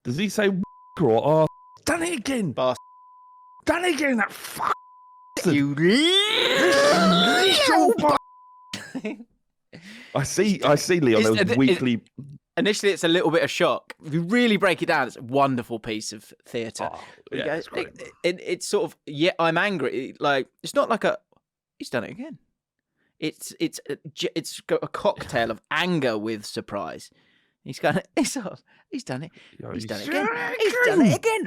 Does he say or done it again? Done it again, that fuck. You I see, Leon, there was weekly... Initially, it's a little bit of shock. If you really break it down, it's a wonderful piece of theatre. Oh, yeah, it's sort of, I'm angry. Like, it's not like he's done it again. It's got a cocktail of anger with surprise. He's done it. He's done it. He's done it again. He's done it again.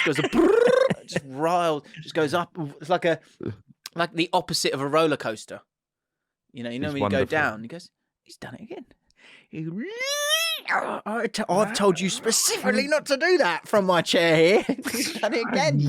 Just goes just riled. Just goes up. It's like the opposite of a roller coaster. You know when you go down. He goes. He's done it again. I've told you specifically not to do that from my chair here. He's done it again.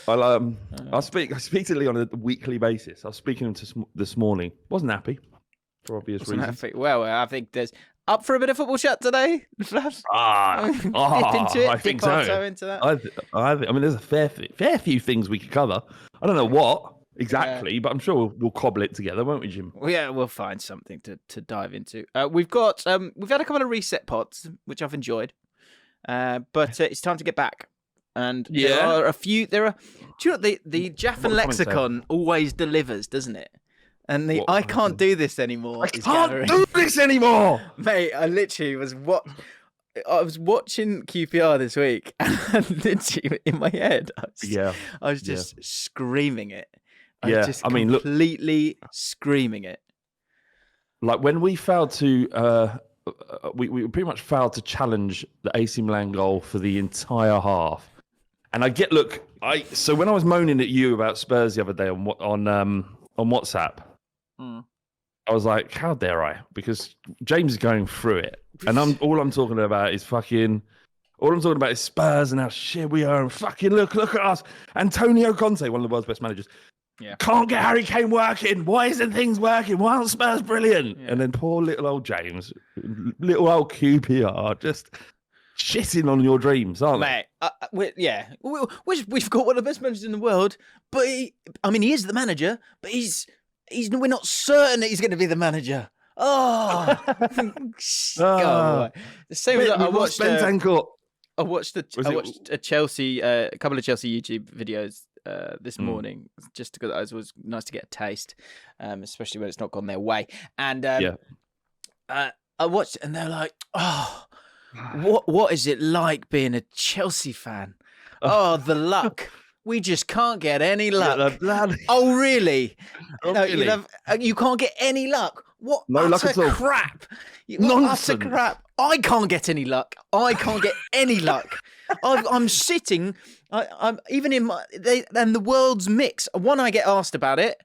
I speak to Leon on a weekly basis. I was speaking to him this morning. Wasn't happy for obvious reasons. Well, I think there's up for a bit of football chat today. I think so. Into that. I mean, there's a fair few things we could cover. I don't know what exactly, but I'm sure we'll cobble it together, won't we, Jim? Well, yeah, we'll find something to dive into. We've had a couple of reset pods, which I've enjoyed, but it's time to get back. And there are a few. Do you know the Jaffin lexicon always delivers, doesn't it? And I can't do this anymore. I can't do this anymore, mate. I literally was watching QPR this week, and literally in my head, I was just screaming it. Completely screaming it. Like when we failed to, we pretty much failed to challenge the AC Milan goal for the entire half. And so when I was moaning at you about Spurs the other day on WhatsApp, I was like, how dare I? Because James is going through it. And all I'm talking about is Spurs and how shit we are. And fucking look at us. Antonio Conte, one of the world's best managers. Yeah. Can't get Harry Kane working. Why isn't things working? Why aren't Spurs brilliant? Yeah. And then poor little old James, little old QPR, just shitting on your dreams, aren't they? Mate, we've got one of the best managers in the world, but he is the manager, but we're not certain that he's going to be the manager. Oh, God. The same as I watched a Chelsea, a couple of Chelsea YouTube videos this morning, just because it was nice to get a taste, especially when it's not gone their way. And I watched it, and they're like, oh. What is it like being a Chelsea fan? Oh, the luck. We just can't get any luck. Oh, really? No, you can't get any luck. What utter crap. Utter crap. I can't get any luck. I'm sitting, I'm even in and the world's mix. One, I get asked about it.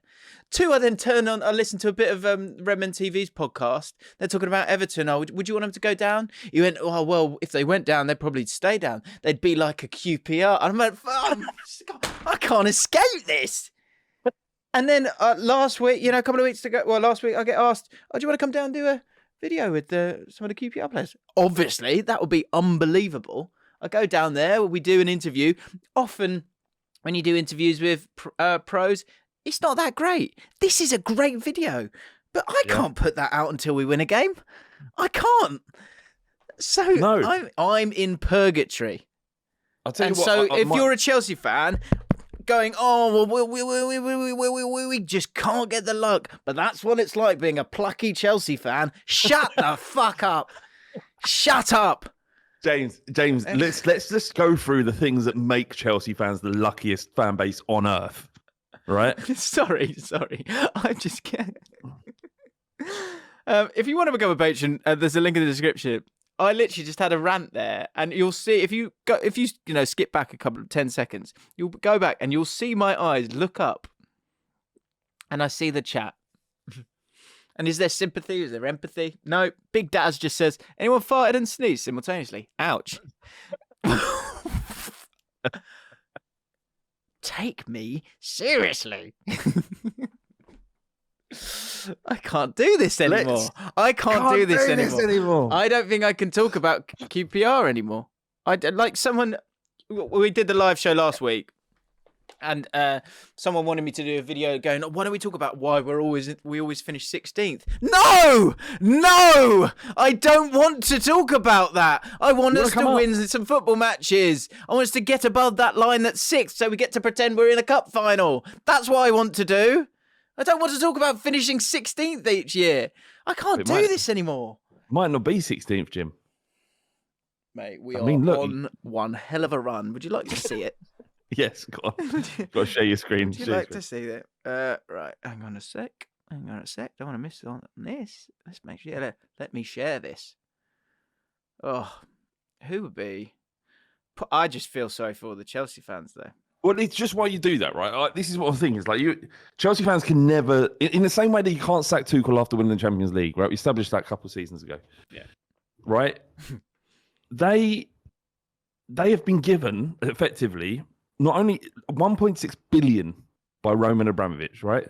Two, I then turn on, I listen to a bit of Redmen TV's podcast. They're talking about Everton. Oh, would you want them to go down? You went, oh, well, if they went down, they'd probably stay down. They'd be like a QPR. I'm like, I can't escape this. And then last week, a couple of weeks ago, last week I get asked, oh, do you want to come down and do a video with some of the QPR players? Obviously, that would be unbelievable. I go down there, we do an interview. Often, when you do interviews with pros, it's not that great. This is a great video, but I can't put that out until we win a game. I can't. So no. I'm in purgatory. I'll tell you what. So if you're a Chelsea fan going, oh, well, we just can't get the luck, but that's what it's like being a plucky Chelsea fan. Shut the fuck up. Shut up. James, let's just go through the things that make Chelsea fans the luckiest fan base on earth. Right? sorry. I just can't. If you want to become a patron, there's a link in the description. I literally just had a rant there, and you'll see if you skip back a couple of 10 seconds, you'll go back and you'll see my eyes look up, and I see the chat. And is there sympathy? Is there empathy? No. Big Daz just says, anyone farted and sneezed simultaneously? Ouch. Take me seriously. I can't do this anymore. I can't do this anymore. I don't think I can talk about QPR anymore. Like someone, we did the live show last week, and someone wanted me to do a video going, why don't we talk about why we always finish 16th? No, I don't want to talk about that. I want us to win some football matches. I want us to get above that line that's 6th so we get to pretend we're in a cup final. That's what I want to do. I don't want to talk about finishing 16th each year. I can't do this anymore. Might not be 16th, Jim. Mate, we are on one hell of a run. Would you like to see it? Yes, go on. Got to share your screen. Would you like to see that? Right, hang on a sec. Don't want to miss on this. Let's make sure. Let me share this. Oh, who would be? I just feel sorry for all the Chelsea fans, though. Well, it's just why you do that, right? This is what I'm thinking. It's like Chelsea fans can never, in the same way that you can't sack Tuchel after winning the Champions League, right? We established that a couple of seasons ago. Yeah. Right? They have been given, effectively, not only 1.6 billion by Roman Abramovich, right?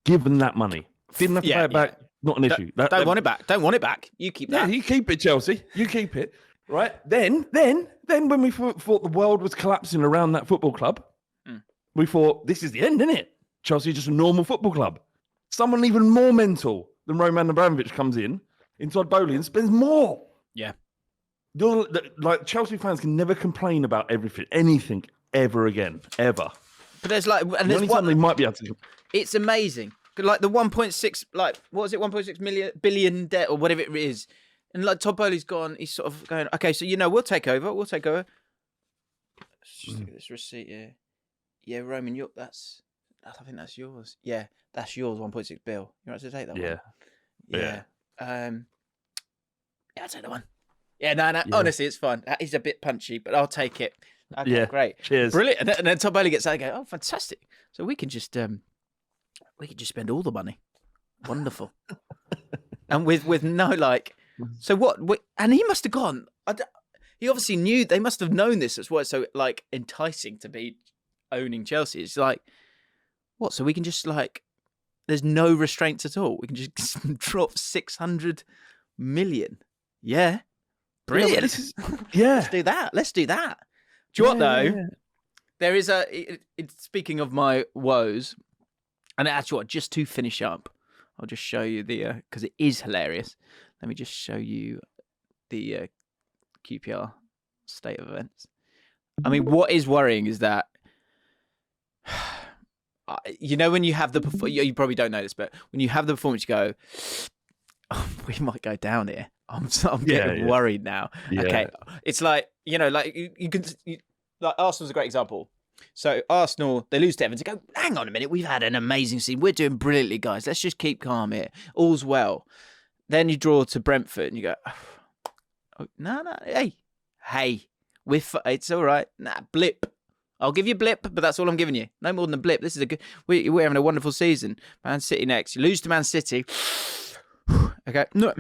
Given that money. Didn't have to pay it back. Not an issue. Don't want it back. Don't want it back. You keep that. Yeah, you keep it, Chelsea. You keep it. Right? Then when we thought the world was collapsing around that football club, we thought, this is the end, isn't it? Chelsea is just a normal football club. Someone even more mental than Roman Abramovich comes in Todd Bowley, and spends more. Yeah. Like, Chelsea fans can never complain about anything, ever again, ever. But there's like... And the only time they might be able to... It's amazing. Like the 1.6, like, what is it, 1.6 billion debt or whatever it is. And like Todd Bowley's gone, he's sort of going, okay, so, we'll take over. Let's just look at this receipt here. Yeah, Roman, I think that's yours. Yeah, that's yours, 1.6 bill. You right to take that one? Yeah. I'll take that one. Yeah, no, honestly, it's fine. He's a bit punchy, but I'll take it. Okay, yeah, great. Cheers. Brilliant. And then Todd Bowley gets that and go, oh, fantastic. So we can just spend all the money. Wonderful. And with no, like, so what? And he must have gone. He obviously knew, they must have known this. That's why it's so, like, enticing to be owning Chelsea. It's like, what? So we can just, like, there's no restraints at all. We can just drop 600 million. Yeah. Brilliant. Yeah. Let's do that. Do you know what, though? Yeah. There is speaking of my woes, and actually, just to finish up, I'll just show you because it is hilarious. Let me just show you the QPR state of events. I mean, what is worrying is that, when you have you probably don't know this, but when you have the performance, you go, oh, we might go down here. I'm getting worried now. Yeah. Okay, it's like like you can like Arsenal's a great example. So Arsenal, they lose to Everton. Go, hang on a minute, we've had an amazing season. We're doing brilliantly, guys. Let's just keep calm here. All's well. Then you draw to Brentford and you go, oh, no, hey, it's all right. Nah, blip. I'll give you blip, but that's all I'm giving you. No more than a blip. This is we're having a wonderful season. Man City next. You lose to Man City. Okay. No,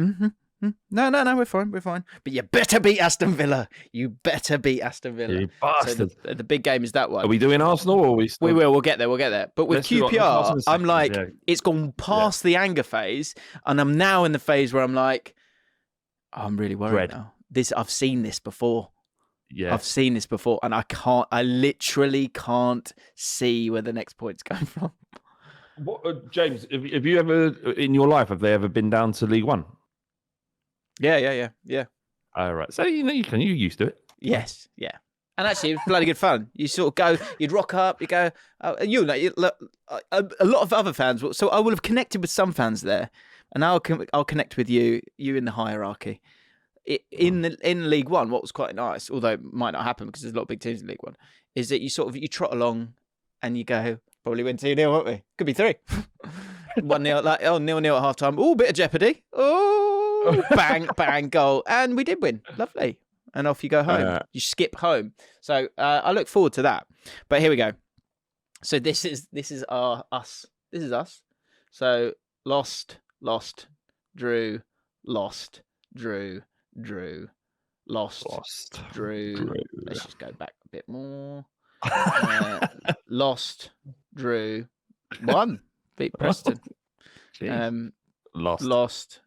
no, we're fine. But you better beat Aston Villa. You bastard. So the big game is that one. Are we doing Arsenal or are we still... We will. We'll get there. But with QPR, I'm like, it's gone past the anger phase, and I'm now in the phase where I'm like, I'm really worried now. I've seen this before. Yeah. I've seen this before, and I literally can't see where the next point's going from. What, James, have you ever, in your life, have they ever been down to League One? Yeah. All right. So, you're used to it. Yes, yeah. And actually, it was bloody good fun. You sort of go, you'd rock up, you go, a lot of other fans. So I will have connected with some fans there, and I'll connect with you in the hierarchy. In League One, what was quite nice, although it might not happen because there's a lot of big teams in League One, is that you trot along and you go, probably win 2-0, won't we? Could be 3. 1-0, like 0-0 at half time. Oh, bit of jeopardy. Oh, bang, goal. And we did win. Lovely. And off you go home. You skip home. So I look forward to that. But here we go. So this is us. This is us. So lost, drew, lost, drew, lost, drew. Let's just go back a bit more. Lost, drew, won. Beat Preston. Lost.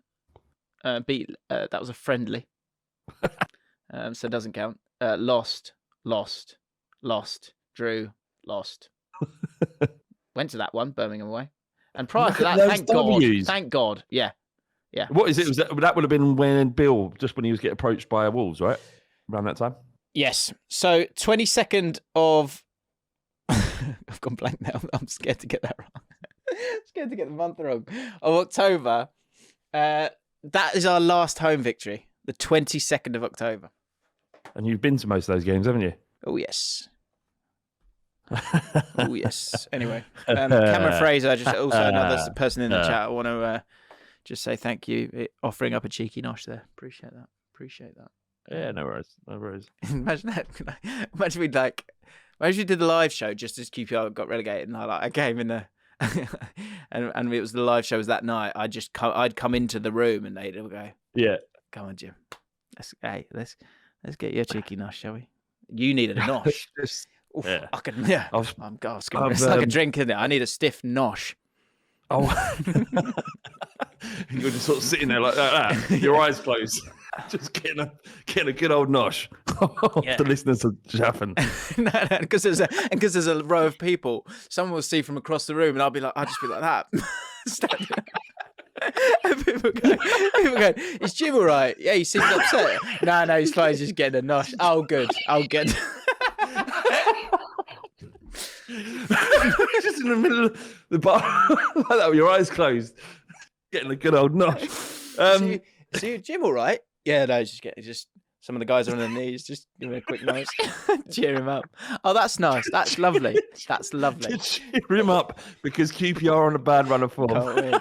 Beat. That was a friendly. So it doesn't count. Lost. Drew. Lost. Went to that one, Birmingham away. And prior to that, thank God. Yeah. What is it? That would have been when Bill, just when he was getting approached by Wolves, right? Around that time? Yes. So 22nd of... I've gone blank now. I'm scared to get that wrong. Scared to get the month wrong. Of October. That is our last home victory. The 22nd of October. And you've been to most of those games, haven't you? Oh, yes. Oh, yes. Anyway, Cameron Fraser, just also another person in the chat. I want to just say thank you, offering up a cheeky nosh there. Appreciate that. Yeah, no worries. Imagine that. Imagine we did the live show just as QPR got relegated, and I came in the and it was the live show was that night. I'd come into the room and they'd all go, yeah, come on, Jim. Let's get you a cheeky nosh, shall we? You needed a nosh. Oof, yeah. I can. Yeah, it's like a drink, isn't it? I need a stiff nosh. Oh, you're just sort of sitting there like that, your eyes closed, just getting a good old nosh. The listeners are chaffing. No, because there's a row of people. Someone will see from across the room, and I'll just be like that. And people go, is Jim all right? Yeah, he seems upset. No, he's fine. He's just getting a nosh. Oh, good. Just in the middle of the bar, like that, with your eyes closed, getting a good old nosh. See, Jim, all right? Yeah, no, just some of the guys are on their knees, just giving a quick nose, cheer him up. Oh, that's nice. That's lovely. To cheer him up because QPR are on a bad run of form.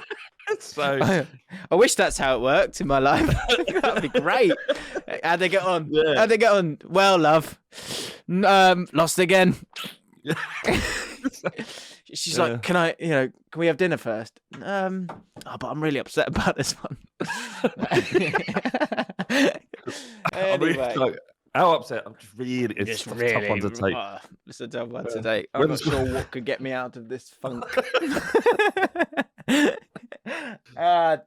So I wish that's how it worked in my life. That'd be great. How'd they get on? Yeah. How'd they get on? Well, love, lost again. She's like, can we have dinner first? But I'm really upset about this one. Anyway. How upset? I'm just really, it's a tough one to take. It's a tough one to take. I'm not sure what could get me out of this funk.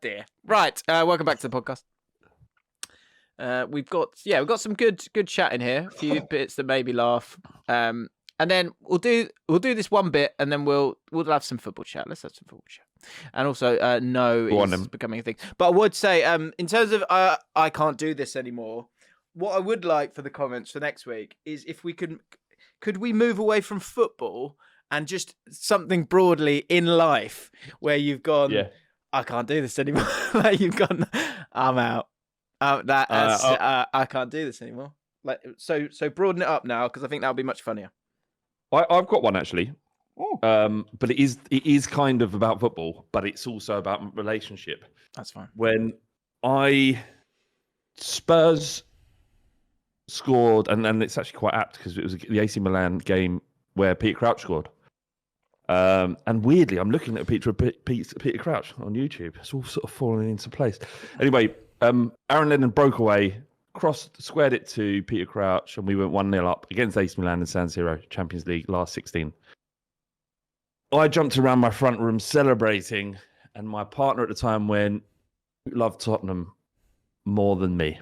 Dear. Right. Welcome back to the podcast. We've got some good chat in here. A few bits that made me laugh. And then we'll do this one bit, and then we'll have some football chat. Let's have some football chat, and also no is becoming a thing. But I would say, in terms of I can't do this anymore. What I would like for the comments for next week is if we could we move away from football and just something broadly in life where you've gone, I can't do this anymore. Like you've gone, I'm out. I can't do this anymore. Like so broaden it up now because I think that'll be much funnier. I've got one actually, but it is kind of about football, but it's also about relationship. That's fine. When Spurs scored, and it's actually quite apt because it was the AC Milan game where Peter Crouch scored. And weirdly, I'm looking at a picture of Peter Crouch on YouTube. It's all sort of falling into place. Anyway, Aaron Lennon broke away, squared it to Peter Crouch, and we went 1-0 up against AC Milan in San Siro, Champions League, last 16. I jumped around my front room celebrating, and my partner at the time went, "You love Tottenham more than me.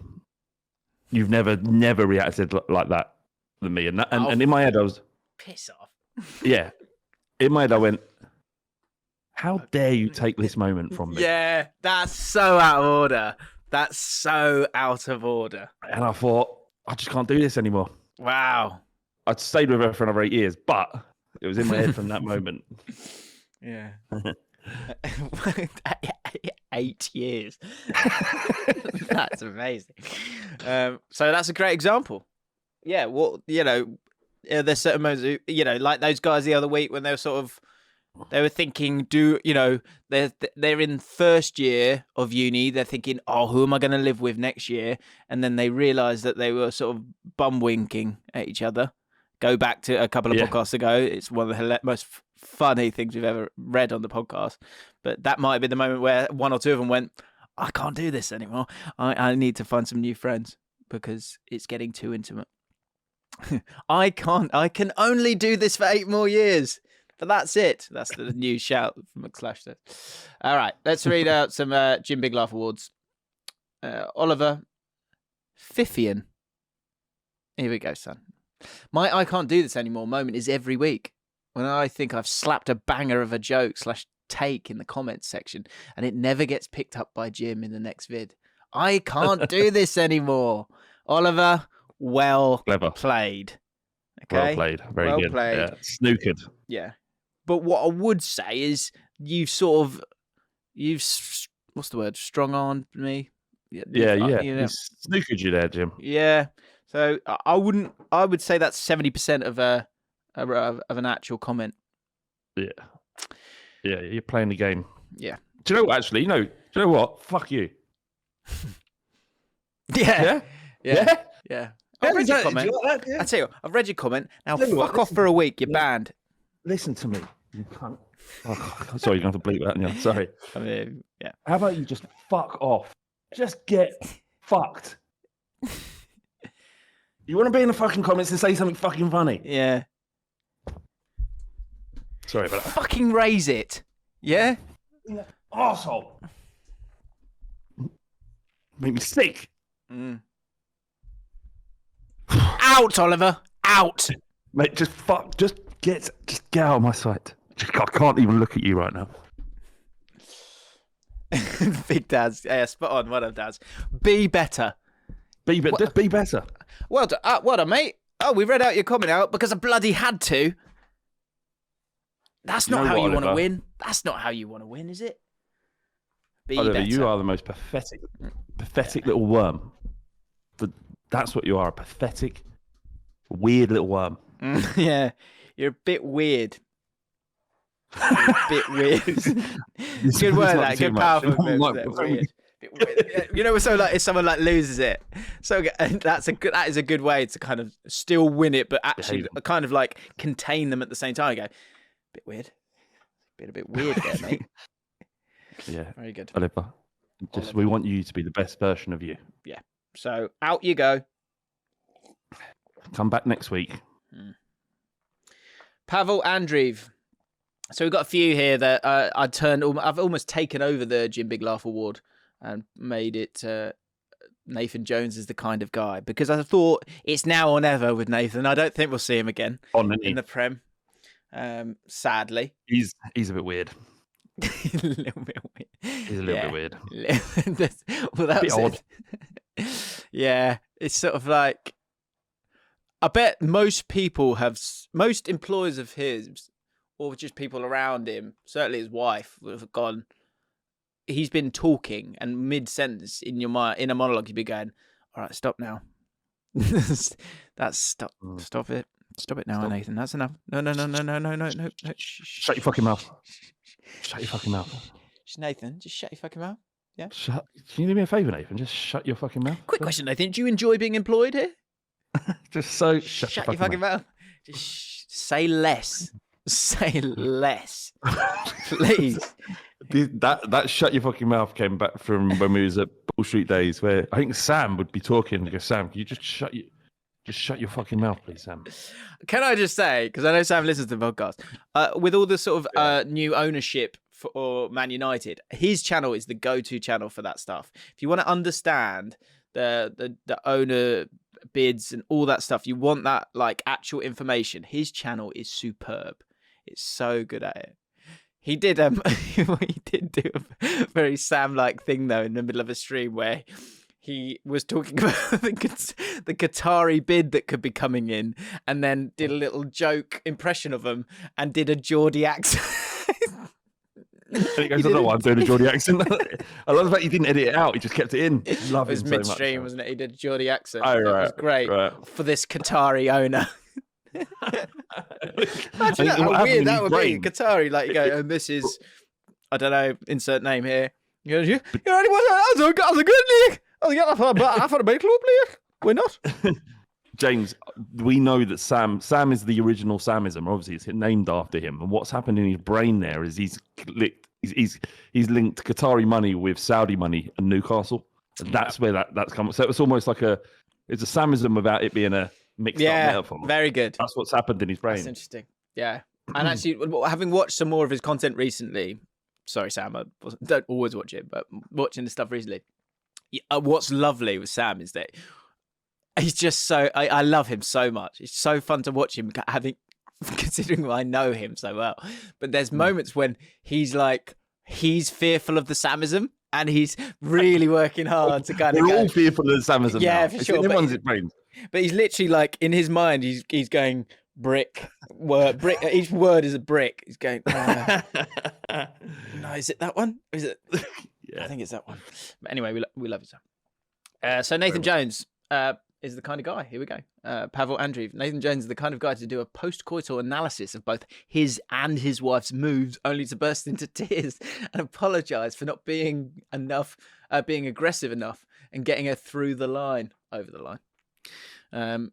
You've never reacted like that than me." And in my head, I was... Piss off. Yeah. In my head, I went, how dare you take this moment from me? Yeah, that's so out of order. That's so out of order. And I thought, I just can't do this anymore. Wow. I'd stayed with her for another 8 years, but it was in my head from that moment. Yeah. 8 years. That's amazing. So that's a great example. Yeah, well, there's certain moments, like those guys the other week when they were thinking, they're in first year of uni, they're thinking, oh, who am I going to live with next year? And then they realised that they were sort of bum winking at each other. Go back to a couple of podcasts ago. It's one of the most funny things we've ever read on the podcast. But that might have been the moment where one or two of them went, I can't do this anymore. I need to find some new friends because it's getting too intimate. I can only do this for 8 more years. But that's it. That's the new shout from McSlash. All right, let's read out some Jim Big Laugh awards. Oliver Fiffian. Here we go, son. My I can't do this anymore moment is every week when I think I've slapped a banger of a joke / take in the comments section and it never gets picked up by Jim in the next vid. I can't do this anymore. Oliver, Clever. played. Okay? Well played. Very well good. Played. Yeah. Snookered. Yeah. But what I would say is you've what's the word? Strong-armed me. Yeah. You know. Snookered you there, Jim. Yeah. So I would say that's 70% of an actual comment. Yeah. Yeah, you're playing the game. Yeah. Do you know what, actually? Do you know what? Fuck you. Yeah. Yeah? I've read your Do comment. you like that? Yeah. I tell you, I've read your comment. Now Tell you what, fuck off for a week. You're banned. Listen to me. You can't. Oh, sorry, you're going to have to bleep that. Yeah, sorry. I mean, yeah. How about you just fuck off? Just get fucked. You want to be in the fucking comments and say something fucking funny? Yeah. Sorry about that. Fucking raise it. Yeah? Arsehole. Make me sick. Out, Oliver. Out. Mate, just get out of my sight. I can't even look at you right now. Big Dads. Yeah, spot on. Well done, Dads. Be better. Just be better. Well done, mate. Oh, we read out your comment out because I bloody had to. That's not how you want to win. That's not how you want to win, is it? Be Oliver, better. you are the most pathetic little worm. That's what you are, a pathetic, weird little worm. Yeah, you're a bit weird. You're a bit weird. Good word, that. Good, powerful word. Weird. You know, so like if someone like loses it, so that is a good way to kind of still win it, but actually kind of like contain them at the same time. You go, bit weird, a bit weird there, mate. Yeah, very good. Oliver, we want you to be the best version of you. Yeah. So out you go. Come back next week. Pavel Andreev. So we've got a few here that I've almost taken over the Jim Big Laugh Award and made it Nathan Jones is the kind of guy, because I thought it's now or never with Nathan. I don't think we'll see him again in the Prem. Sadly. He's a bit weird. He's a little bit weird. He's a little bit weird. Well, that bit was odd. Yeah, it's sort of like, I bet most employers of his, or just people around him, certainly his wife, would have gone, he's been talking, and mid-sentence in a monologue, you'd be going, all right, stop now. Stop it. Stop it now, Nathan. That's enough. No. Shut your fucking mouth. Shut your fucking mouth. Nathan, just shut your fucking mouth. Yeah. Can you do me a favour, Nathan? Just shut your fucking mouth. Quick question, Nathan. Do you enjoy being employed here? Shut your fucking mouth. Just say less. Say less, please. That shut your fucking mouth came back from when we was at Bull Street days, where I think Sam would be talking and go, Sam, can you just shut your fucking mouth, please, Sam? Can I just say, because I know Sam listens to the podcast, with all the sort of new ownership for Man United, his channel is the go-to channel for that stuff. If you want to understand the owner bids and all that stuff, you want that like actual information, his channel is superb. It's so good at it. He did he did do a very Sam-like thing though in the middle of a stream where he was talking about the Qatari bid that could be coming in, and then did a little joke impression of him and did a Geordie accent. And he goes, I don't know why I'm doing a Geordie accent. I love the fact he didn't edit it out. He just kept it in. It was midstream, wasn't it? He did a Geordie accent. Oh, right. That was great for this Qatari owner. Imagine how weird that would be. Qatari, like, you go, and this is, I don't know, insert name here. You go, that's a good league. I thought a big club league. We're not. James, we know that Sam is the original Samism. Obviously, it's named after him. And what's happened in his brain there is he's linked Qatari money with Saudi money and Newcastle. And that's where that's come. So it's almost like it's a Samism without it being a mixed up metaphor. Very good. That's what's happened in his brain. That's interesting. Yeah. And actually, having watched some more of his content recently, sorry, Sam, I don't always watch it, but watching the stuff recently, what's lovely with Sam is that he's just so, I love him so much. It's so fun to watch him, considering I know him so well. But there's moments when he's fearful of the Samism, and he's really working hard to kind of We're all fearful of the Samism. Yeah, now. for sure. Everyone's brains. But he's literally like, in his mind, he's going brick, word, brick. Each word is a brick. He's going, no, is it that one? Is it? Yeah. I think it's that one. But anyway, we love it. So Nathan Jones is the kind of guy. Here we go. Pavel Andreev. Nathan Jones is the kind of guy to do a post-coital analysis of both his and his wife's moves, only to burst into tears and apologise for not being being aggressive enough and getting her over the line. Oh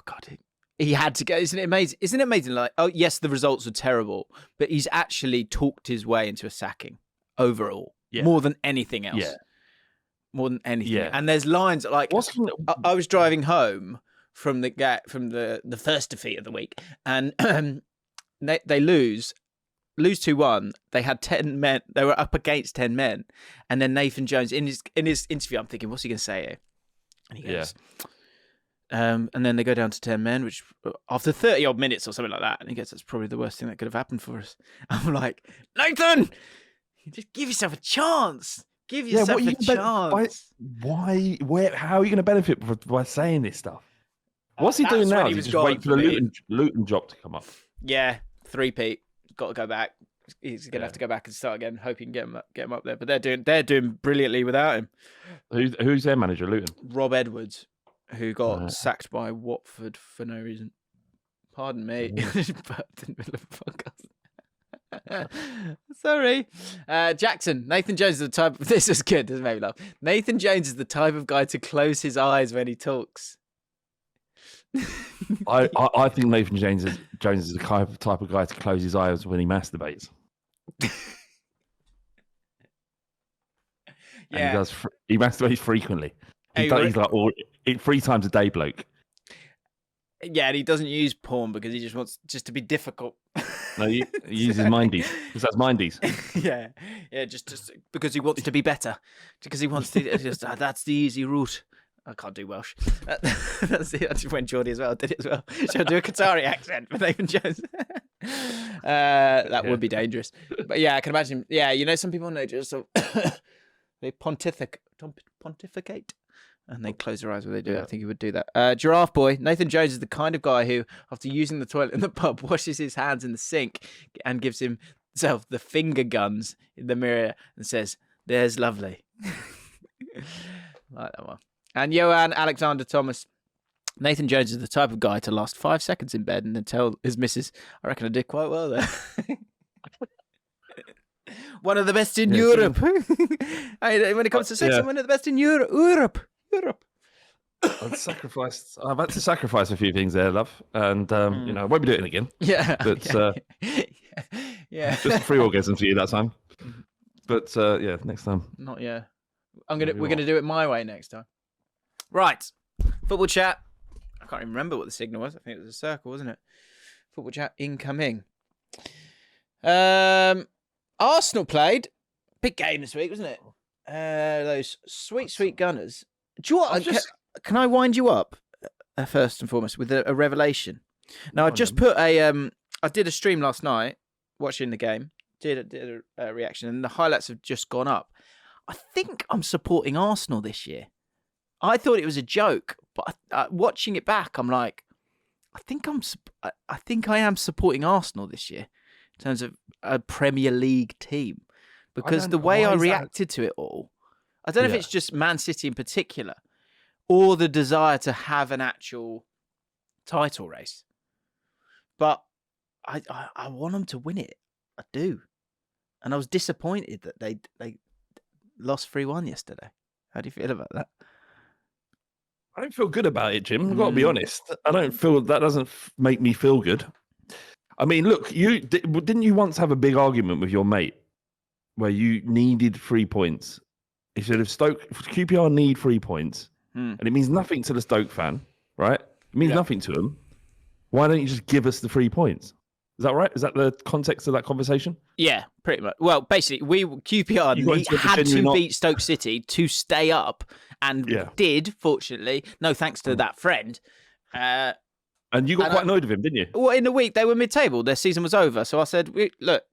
God, he had to go. Isn't it amazing? Isn't it amazing? Like, oh yes, the results are terrible, but he's actually talked his way into a sacking overall, more than anything else. Yeah. More than anything. Yeah. And there's lines like, I was driving home from the first defeat of the week, and they lose 2-1. They had 10 men. They were up against 10 men, and then Nathan Jones in his interview, I'm thinking, what's he going to say here? And he goes, and then they go down to 10 men, which after 30 odd minutes or something like that, and he goes, that's probably the worst thing that could have happened for us. I'm like, Nathan, just give yourself a chance. Give yourself a chance. Why? Where? How are you going to benefit by saying this stuff? What's he doing now? He's just waiting for the Luton job to come up. Yeah, 3-peat. Got to go back. He's going to have to go back and start again. Hope he can get him up there. But they're doing brilliantly without him. Who's their manager, Luton? Rob Edwards, who got sacked by Watford for no reason. Pardon me. Burped in the middle of a podcast. Sorry. Jackson. Nathan Jones is the type. This is good. This made me laugh. Nathan Jones is the type of guy to close his eyes when he talks. I think Nathan Jones is the type of guy to close his eyes when he masturbates. And he masturbates frequently. He's like 3 times a day, bloke. Yeah, and he doesn't use porn because he just wants to be difficult. No, he uses mindies because that's mindies. yeah, just because he wants to be better, because he wants to. That's the easy route. I can't do Welsh. That's it. I just went Geordie as well. I did it as well. Should I do a Qatari accent with Nathan Jones? That would be dangerous. But yeah, I can imagine. Yeah, some people know just they pontificate. And they close their eyes when they do it. I think he would do that. Giraffe Boy. Nathan Jones is the kind of guy who, after using the toilet in the pub, washes his hands in the sink and gives himself the finger guns in the mirror and says, "There's lovely." Like that one. And Johan Alexander Thomas. Nathan Jones is the type of guy to last 5 seconds in bed and then tell his missus, "I reckon I did quite well there." One of the best in Europe. When it comes to sex, I'm one of the best in Europe. I've had to sacrifice a few things there, love, and I won't be doing it again. Yeah, but just 3 orgasms for you that time. But next time. Not yet. We're gonna do it my way next time. Right, football chat. I can't even remember what the signal was. I think it was a circle, wasn't it? Football chat incoming. Arsenal played. Big game this week, wasn't it? Those sweet Gunners. Do you know what? Can I wind you up first and foremost with a revelation? Now, I just put I did a stream last night watching the game. Did a reaction, and the highlights have just gone up. I think I'm supporting Arsenal this year. I thought it was a joke, but watching it back, I'm like, I think I am supporting Arsenal this year in terms of a Premier League team, because the way I reacted to it all, I don't know if it's just Man City in particular, or the desire to have an actual title race, but I want them to win it. I do, and I was disappointed that they lost 3-1 yesterday. How do you feel about that? I don't feel good about it, Jim. I've got to be honest. I don't feel that doesn't make me feel good. I mean, look, didn't you once have a big argument with your mate where you needed 3 points? He said, if QPR need 3 points, and it means nothing to the Stoke fan, right? It means nothing to them. Why don't you just give us the 3 points? Is that right? Is that the context of that conversation? Yeah, pretty much. Well, basically, QPR had to beat Stoke City to stay up, and did, fortunately. No thanks to that friend. And you got quite annoyed with him, didn't you? Well, in the week, they were mid-table. Their season was over. So I said, look,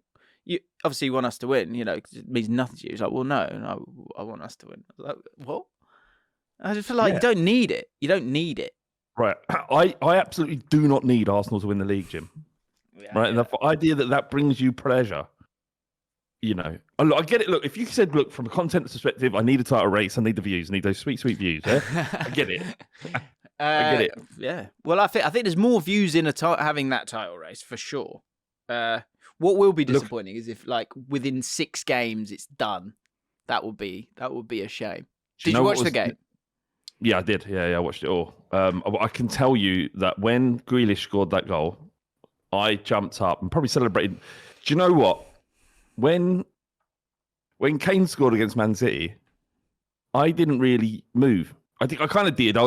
you obviously want us to win, because it means nothing to you. He's like, well, no, I want us to win. I was like, what? I just feel like you don't need it. You don't need it. Right. I absolutely do not need Arsenal to win the league, Jim. Yeah, right. And the idea that brings you pleasure, I get it. Look, if you said, look, from a content perspective, I need a title race, I need the views, I need those sweet views. Yeah? I get it. I get it. Yeah. Well, I think there's more views in having that title race for sure. What will be disappointing is if, like, within 6 games it's done. That would be a shame. Did you watch the game? Yeah, I did. Yeah, I watched it all. I can tell you that when Grealish scored that goal, I jumped up and probably celebrated. Do you know what? When Kane scored against Man City, I didn't really move. I think I kind of did. I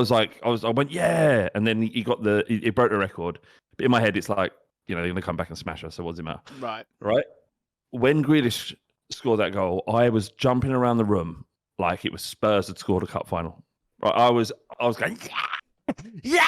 went, yeah, and then he broke the record. But in my head, it's like, they're going to come back and smash us. So what does it matter? Right. When Grealish scored that goal, I was jumping around the room like it was Spurs had scored a cup final. Right. I was going, yeah.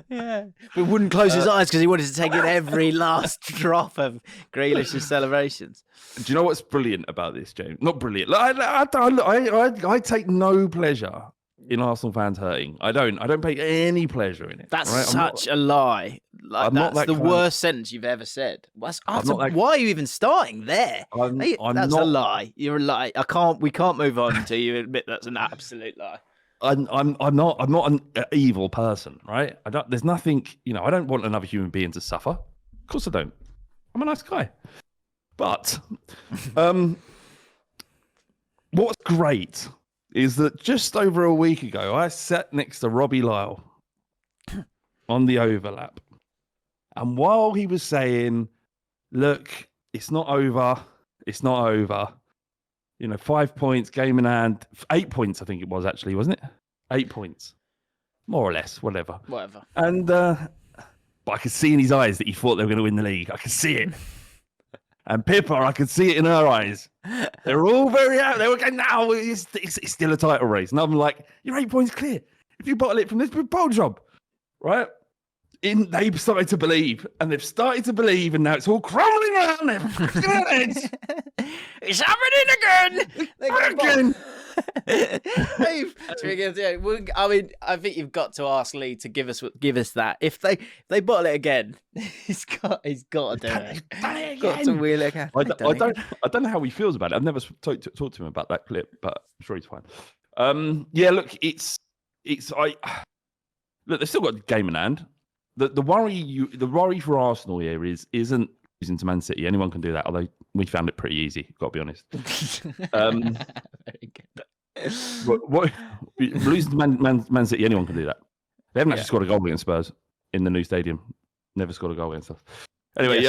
Yeah, but wouldn't close his eyes because he wanted to take in every last drop of Grealish's celebrations. Do you know what's brilliant about this, James? Not brilliant. I take no pleasure in Arsenal fans hurting. I don't take any pleasure in it. That's such a lie. That's the worst sentence you've ever said. Why are you even starting there? That's a lie. You're a lie. We can't move on until you admit that's an absolute lie. I'm not an evil person, right? There's nothing, I don't want another human being to suffer. Of course I don't. I'm a nice guy. But what's great is that just over a week ago, I sat next to Robbie Lyle on the overlap. And while he was saying, look, it's not over. 5 points, game in hand, 8 points, I think it was actually, wasn't it? 8 points. More or less, whatever. And, but I could see in his eyes that he thought they were going to win the league. I could see it. And Pippa, I could see it in her eyes. They were all very out. They were going, no, it's still a title race. And I'm like, you're 8 points clear. If you bottle it from this bowl job, right? They've started to believe, and they've started to believe, and now it's all crumbling around them. It's happening again. Dave, I think you've got to ask Lee to give us that. If they bottle it again, he's got to do it. Got to wheel it again. I don't know how he feels about it. I've never talked to him about that clip, but I'm sure he's fine. Look, look, they've still got the game in hand. The worry for Arsenal here isn't losing to Man City. Anyone can do that, although we found it pretty easy, got to be honest. Very good. Losing to Man City, anyone can do that. They haven't actually scored a goal against Spurs in the new stadium. Never scored a goal against us. Anyway,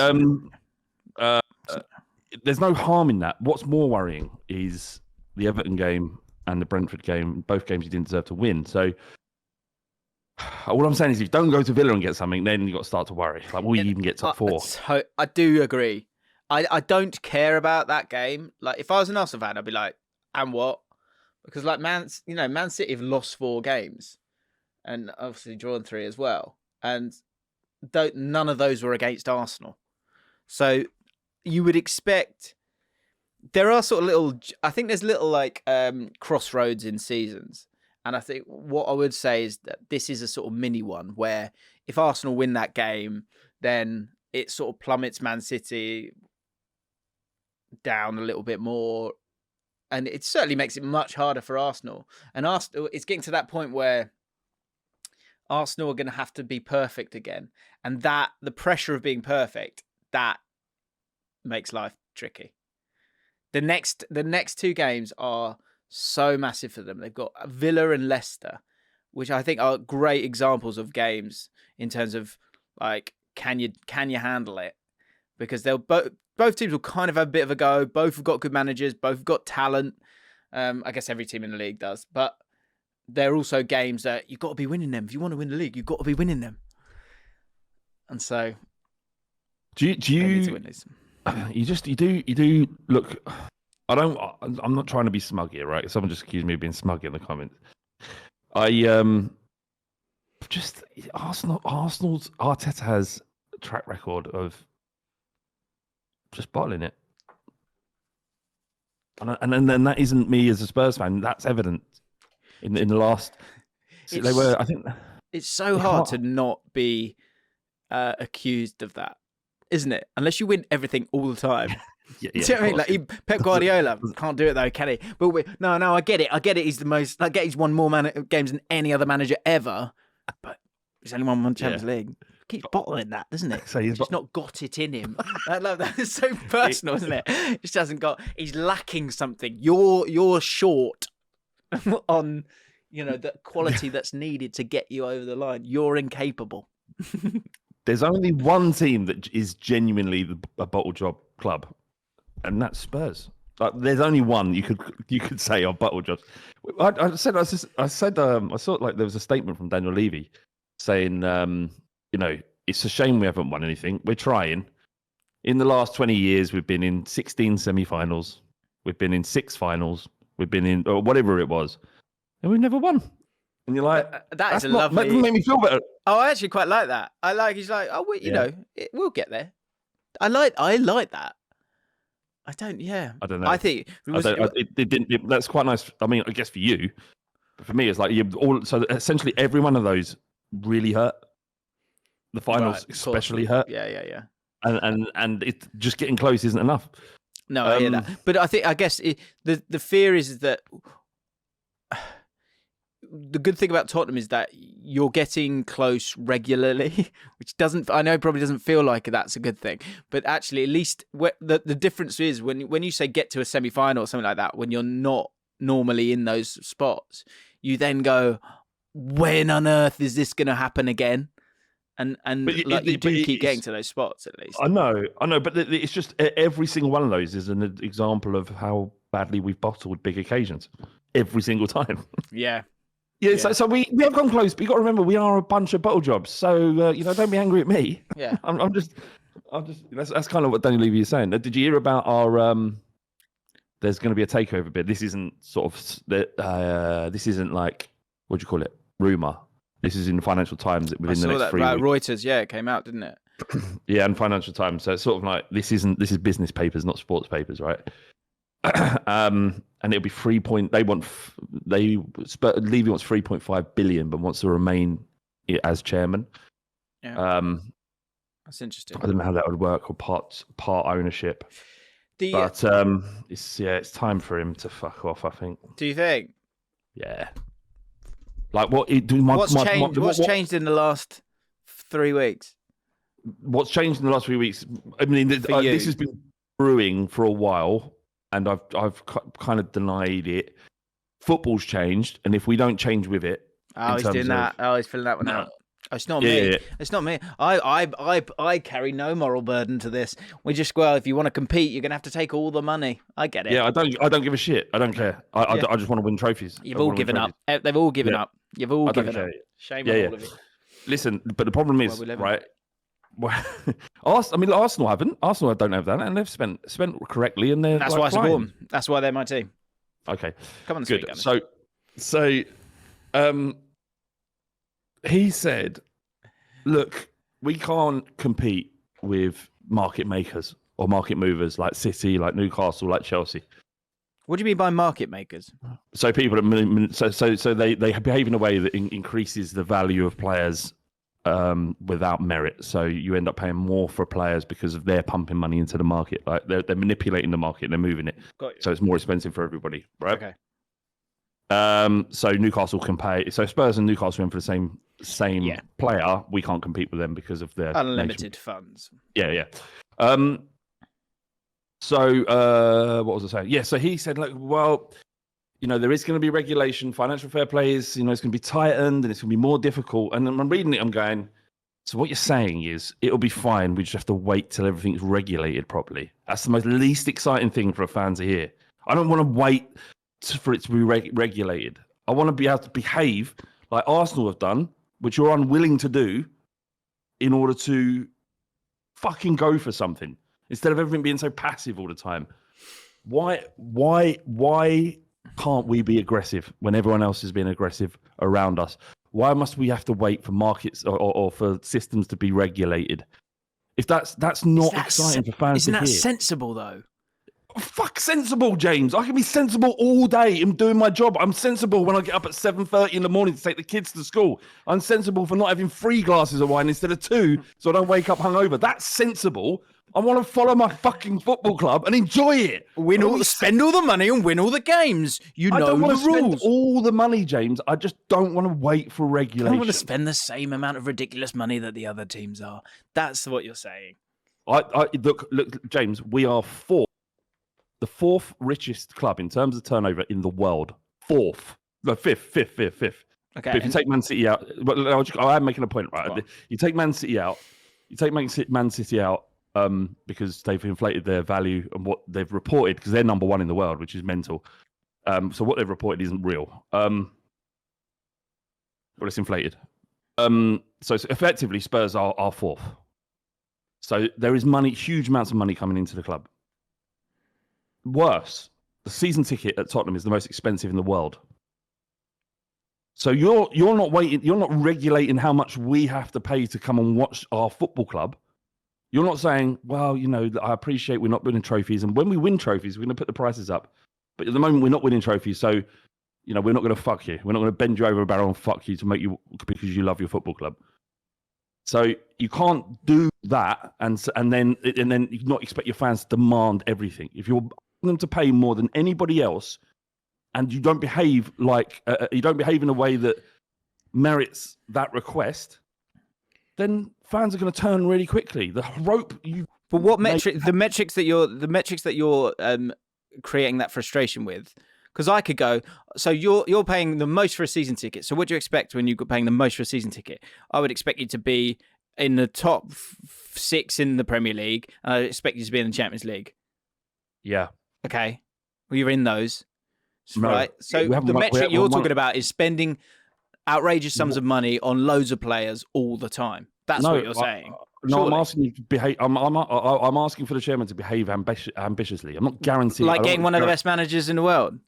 there's no harm in that. What's more worrying is the Everton game and the Brentford game. Both games you didn't deserve to win. So all I'm saying is, if you don't go to Villa and get something, then you've got to start to worry. Like, will you even get top 4? I do agree. I don't care about that game. Like, if I was an Arsenal fan, I'd be like, and what? Because, like, Man City have lost 4 games and obviously drawn 3 as well. And none of those were against Arsenal. So you would expect... There are sort of I think there's little, like, crossroads in seasons. And I think what I would say is that this is a sort of mini one where if Arsenal win that game, then it sort of plummets Man City down a little bit more. And it certainly makes it much harder for Arsenal. And Arsenal, it's getting to that point where Arsenal are going to have to be perfect again. And that the pressure of being perfect, that makes life tricky. The next 2 games are so massive for them. They've got Villa and Leicester, which I think are great examples of games in terms of, like, can you handle it? Because they'll both teams will kind of have a bit of a go. Both have got good managers. Both have got talent. I guess every team in the league does, but they're also games that you've got to be winning them. If you want to win the league, you've got to be winning them. And so, do you need to win this. you do look. I'm not trying to be smug here, right? Someone just accused me of being smug in the comments. Just Arsenal's Arteta has a track record of just bottling it. And then that isn't me as a Spurs fan. That's evident in the last. They were, I think. It's so hard to not be accused of that, isn't it? Unless you win everything all the time. Yeah, do you know what I mean? Like Pep Guardiola can't do it though, can he? But no, I get it. I get it. He's the most. I get he's won more games than any other manager ever. But he's only won Champions League. Keeps bottling that, doesn't it? So he's just not got it in him. I love that. It's so personal, isn't it? Just hasn't got. He's lacking something. You're short on, the quality that's needed to get you over the line. You're incapable. There's only one team that is genuinely a bottle job club, and that's Spurs. Like, there's only one you could say are bottle jobs. I saw like there was a statement from Daniel Levy saying, it's a shame we haven't won anything. We're trying. In the last 20 years, we've been in 16 semi-finals. We've been in 6 finals. We've been in or whatever it was, and we've never won. And you're like, that is a lovely. That made me feel better. Oh, I actually quite like that. He's like, we'll get there. I like that. I don't know. I think it didn't. That's quite nice. I mean, I guess for you, but for me, it's like so essentially every one of those really hurt. The finals especially hurt. Yeah. And it's just getting close isn't enough. No, I hear that. But I guess the fear is that the good thing about Tottenham is that you're getting close regularly, which I know probably doesn't feel like that's a good thing, but actually at least the difference is when you say get to a semi-final or something like that, when you're not normally in those spots, you then go, when on earth is this going to happen again? And you do keep getting to those spots at least. I know, but it's just every single one of those is an example of how badly we've bottled big occasions every single time. Yeah. Yeah, so we have gone close, but you got to remember we are a bunch of bottle jobs. So don't be angry at me. Yeah, I'm just. That's kind of what Daniel Levy is saying. Did you hear about our? There's going to be a takeover bid. This isn't this isn't like, what do you call it? Rumor. This is in the Financial Times within the next 3 weeks. Reuters, it came out, didn't it? Yeah, and Financial Times. So it's sort of like this is business papers, not sports papers, right? And it'll be Levy wants 3.5 billion, but wants to remain as chairman. Yeah, that's interesting. I don't know how that would work, or part ownership. But it's time for him to fuck off, I think. Do you think? Yeah. Like what's changed in the last 3 weeks? What's changed in the last 3 weeks? I mean, this has been brewing for a while. And I've kind of denied it. Football's changed, and if we don't change with it, he's doing that. He's filling that one out. Oh, it's not me. Yeah. It's not me. I carry no moral burden to this. We just if you want to compete, you're gonna have to take all the money. I get it. Yeah, I don't give a shit. I don't care. I just want to win trophies. You've all given up. They've all given up. You've all given up. Shame on all of it. Listen, but the problem is, right? Arsenal haven't. Arsenal don't have that, and they've spent correctly, and they're. That's why I support them. That's why they're my team. Okay, come on. Good. So, he said, "Look, we can't compete with market makers or market movers like City, like Newcastle, like Chelsea." What do you mean by market makers? So people that they behave in a way that increases the value of players. Without merit, so you end up paying more for players because of their pumping money into the market. Like they're manipulating the market, they're moving it, so it's more expensive for everybody, right? Okay. So Newcastle can pay. So Spurs and Newcastle in for the same player. We can't compete with them because of their unlimited funds. Yeah. So what was I saying? Yeah. So he said, like, well, there is going to be regulation. Financial fair play is, it's going to be tightened and it's going to be more difficult. And I'm reading it, I'm going, so what you're saying is it'll be fine. We just have to wait till everything's regulated properly. That's the least exciting thing for a fan to hear. I don't want to wait for it to be regulated. I want to be able to behave like Arsenal have done, which you're unwilling to do, in order to fucking go for something instead of everything being so passive all the time. Why can't we be aggressive when everyone else is being aggressive around us? Why must we have to wait for markets or for systems to be regulated? If that's not exciting for fans to hear. Isn't that sensible, though? Fuck sensible, James. I can be sensible all day in doing my job. I'm sensible when I get up at 7:30 in the morning to take the kids to school. I'm sensible for not having 3 glasses of wine instead of 2 so I don't wake up hungover. That's sensible. I want to follow my fucking football club and enjoy it. Spend all the money and win all the games. I don't want the to rules. spend all the money, James. I just don't want to wait for regulation. I don't want to spend the same amount of ridiculous money that the other teams are. That's what you're saying. Look, James, we are the 4th richest club in terms of turnover in the world. 4th. No, 5th. Okay. But if you take Man City out, I am making a point, right? Well, you take Man City out. You take Man City out because they've inflated their value and what they've reported, because they're number 1 in the world, which is mental. So what they've reported isn't real. Well, it's inflated. So effectively, Spurs are 4th. So there is money, huge amounts of money coming into the club. Worse, the season ticket at Tottenham is the most expensive in the world. So you're not regulating how much we have to pay to come and watch our football club. You're not saying, well, I appreciate we're not winning trophies, and when we win trophies, we're going to put the prices up. But at the moment, we're not winning trophies, so we're not going to fuck you. We're not going to bend you over a barrel and fuck you to make you because you love your football club. So you can't do that and then you not expect your fans to demand everything. If you're them to pay more than anybody else, and you don't behave in a way that merits that request, then fans are going to turn really quickly. The rope you. But what metric? The metrics that you're creating that frustration with. Because I could go, so you're paying the most for a season ticket. So what do you expect when you're paying the most for a season ticket? I would expect you to be in the top 6 in the Premier League, and I expect you to be in the Champions League. Yeah. Okay. Well, you're in those, no, right? So the metric you're talking about is spending outrageous sums of money on loads of players all the time. That's what you're saying. No, I'm asking you to behave. I'm asking for the chairman to behave ambitiously. I'm not guaranteeing. Like getting one of the best managers in the world.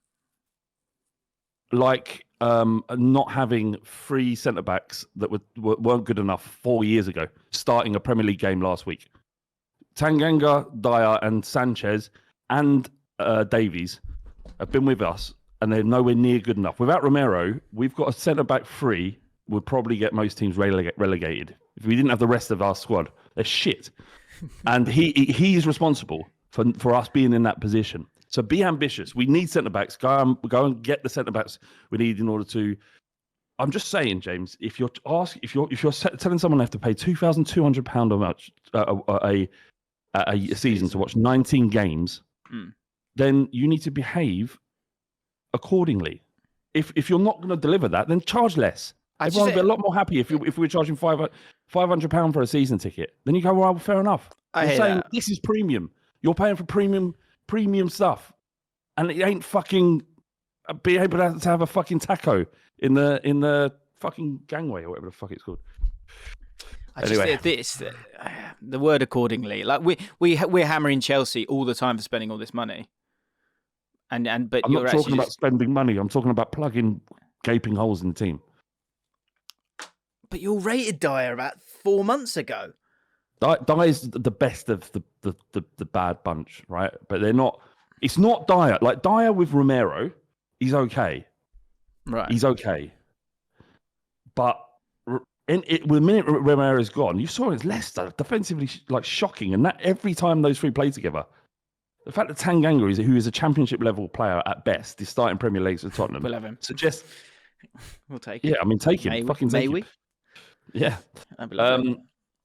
Like not having 3 centre backs that weren't good enough 4 years ago, starting a Premier League game last week. Tanganga, Dyer, and Sanchez and Davies have been with us, and they're nowhere near good enough. Without Romero, we've got a centre back 3. Would probably get most teams relegated if we didn't have the rest of our squad. They're shit, and he is responsible for us being in that position. So be ambitious. We need centre backs. Go and get the centre backs we need in order to. I'm just saying, James. If you're telling someone they have to pay £2,200 a season to watch 19 games, then you need to behave accordingly. If you're not going to deliver that, then charge less. Everyone would be a lot more happy if we were charging £500 for a season ticket. Then you go, well, fair enough. I'm saying this is premium. You're paying for premium stuff, and it ain't fucking be able to have a fucking taco in the fucking gangway or whatever the fuck it's called. Anyway, the word accordingly. Like we're hammering Chelsea all the time for spending all this money, but I'm not talking about spending money. I'm talking about plugging gaping holes in the team. But you rated Dyer about 4 months ago. Dyer is the best of the bad bunch, right? But they're not. It's not Dyer. Like Dyer with Romero, he's okay. Right. He's okay. But the minute Romero's gone, you saw his Leicester defensively like shocking, and that every time those 3 play together. The fact that Tanganga who is a championship level player at best, is starting Premier Leagues with Tottenham. We'll have him. Suggests. We'll take it. Yeah, I mean, take him. May we? Yeah.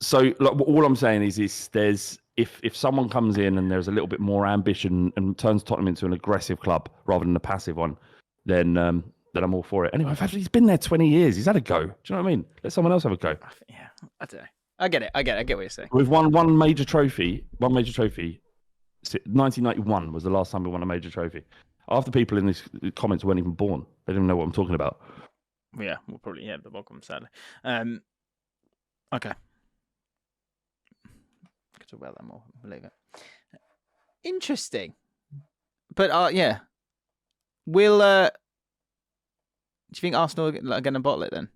So, like, all I'm saying is there's if someone comes in and there's a little bit more ambition and turns Tottenham into an aggressive club rather than a passive one, then I'm all for it. Anyway, in fact, he's been there 20 years. He's had a go. Do you know what I mean? Let someone else have a go. Yeah, I don't know. I get it. I get what you're saying. We've won one major trophy. 1991 was the last time we won a major trophy. Half the people in these comments weren't even born. They didn't know what I'm talking about. Yeah, we'll probably the welcome, sadly. Okay. Could talk about that more. I believe it. Interesting. But yeah. Will do you think Arsenal are going to bottle it then?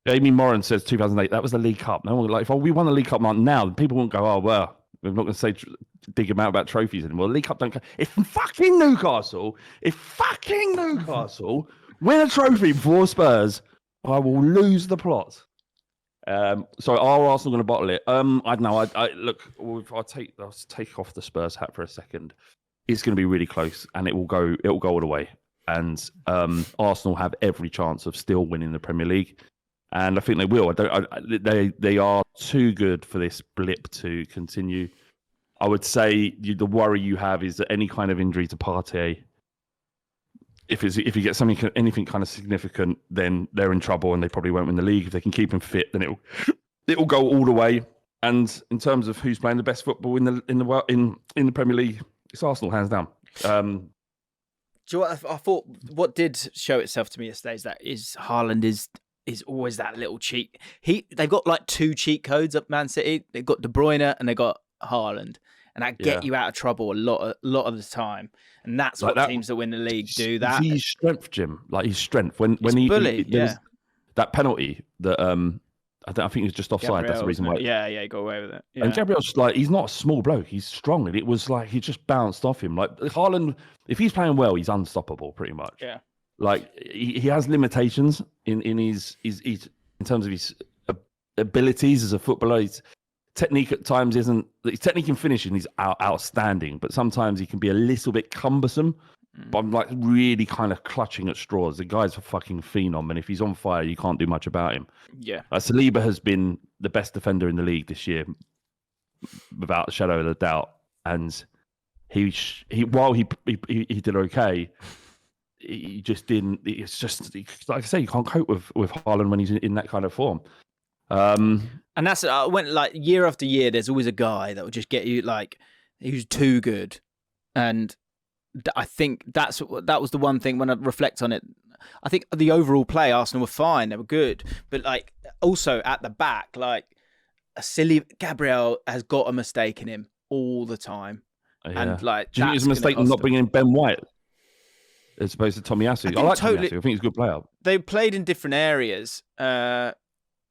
Amy Moran says 2008. That was the League Cup. No one if we won the League Cup now, people won't go, oh well, we're not going to say dig them out about trophies anymore. The League Cup don't go. If fucking Newcastle win a trophy before Spurs, I will lose the plot. So are Arsenal going to bottle it? I don't know. I look. I'll take off the Spurs hat for a second. It's going to be really close, and it will go all the way. And Arsenal have every chance of still winning the Premier League, and I think they will. They are too good for this blip to continue. I would say the worry you have is that any kind of injury to Partey, if you get anything kind of significant, then they're in trouble and they probably won't win the league. If they can keep him fit, then it'll go all the way. And in terms of who's playing the best football in the Premier League, it's Arsenal hands down. Do you know what I thought? What did show itself to me yesterday is Haaland is always that little cheat. They've got like 2 cheat codes up Man City. They've got De Bruyne and they've got Haaland, and that get you out of trouble a lot of the time. And that's like what teams that win the league do. That his strength, Jim. Like his strength when that penalty that I think he was just offside. Gabriel, that's the reason why. Yeah, he got away with it. Yeah. And Gabriel's he's not a small bloke. He's strong, and it was like he just bounced off him. Like Haaland, if he's playing well, he's unstoppable pretty much. Yeah. Like he has limitations in his in terms of his abilities as a footballer. His technique at times his technique and finishing is outstanding, but sometimes he can be a little bit cumbersome. But I'm like really kind of clutching at straws. The guy's a fucking phenom, and if he's on fire, you can't do much about him. Yeah. Saliba has been the best defender in the league this year, without a shadow of a doubt. And while he did okay, he just didn't. It's just like I say, you can't cope with Haaland when he's in that kind of form. And that's when like year after year, there's always a guy that will just get you like who's too good, and I think that was the one thing when I reflect on it. I think the overall play, Arsenal were fine, they were good, but like also at the back, like a silly Gabriel has got a mistake in him all the time, and like do you think it's a mistake not bringing in Ben White as opposed to Tomiyasu? I like Tomiyasu. I think he's a good player. They played in different areas.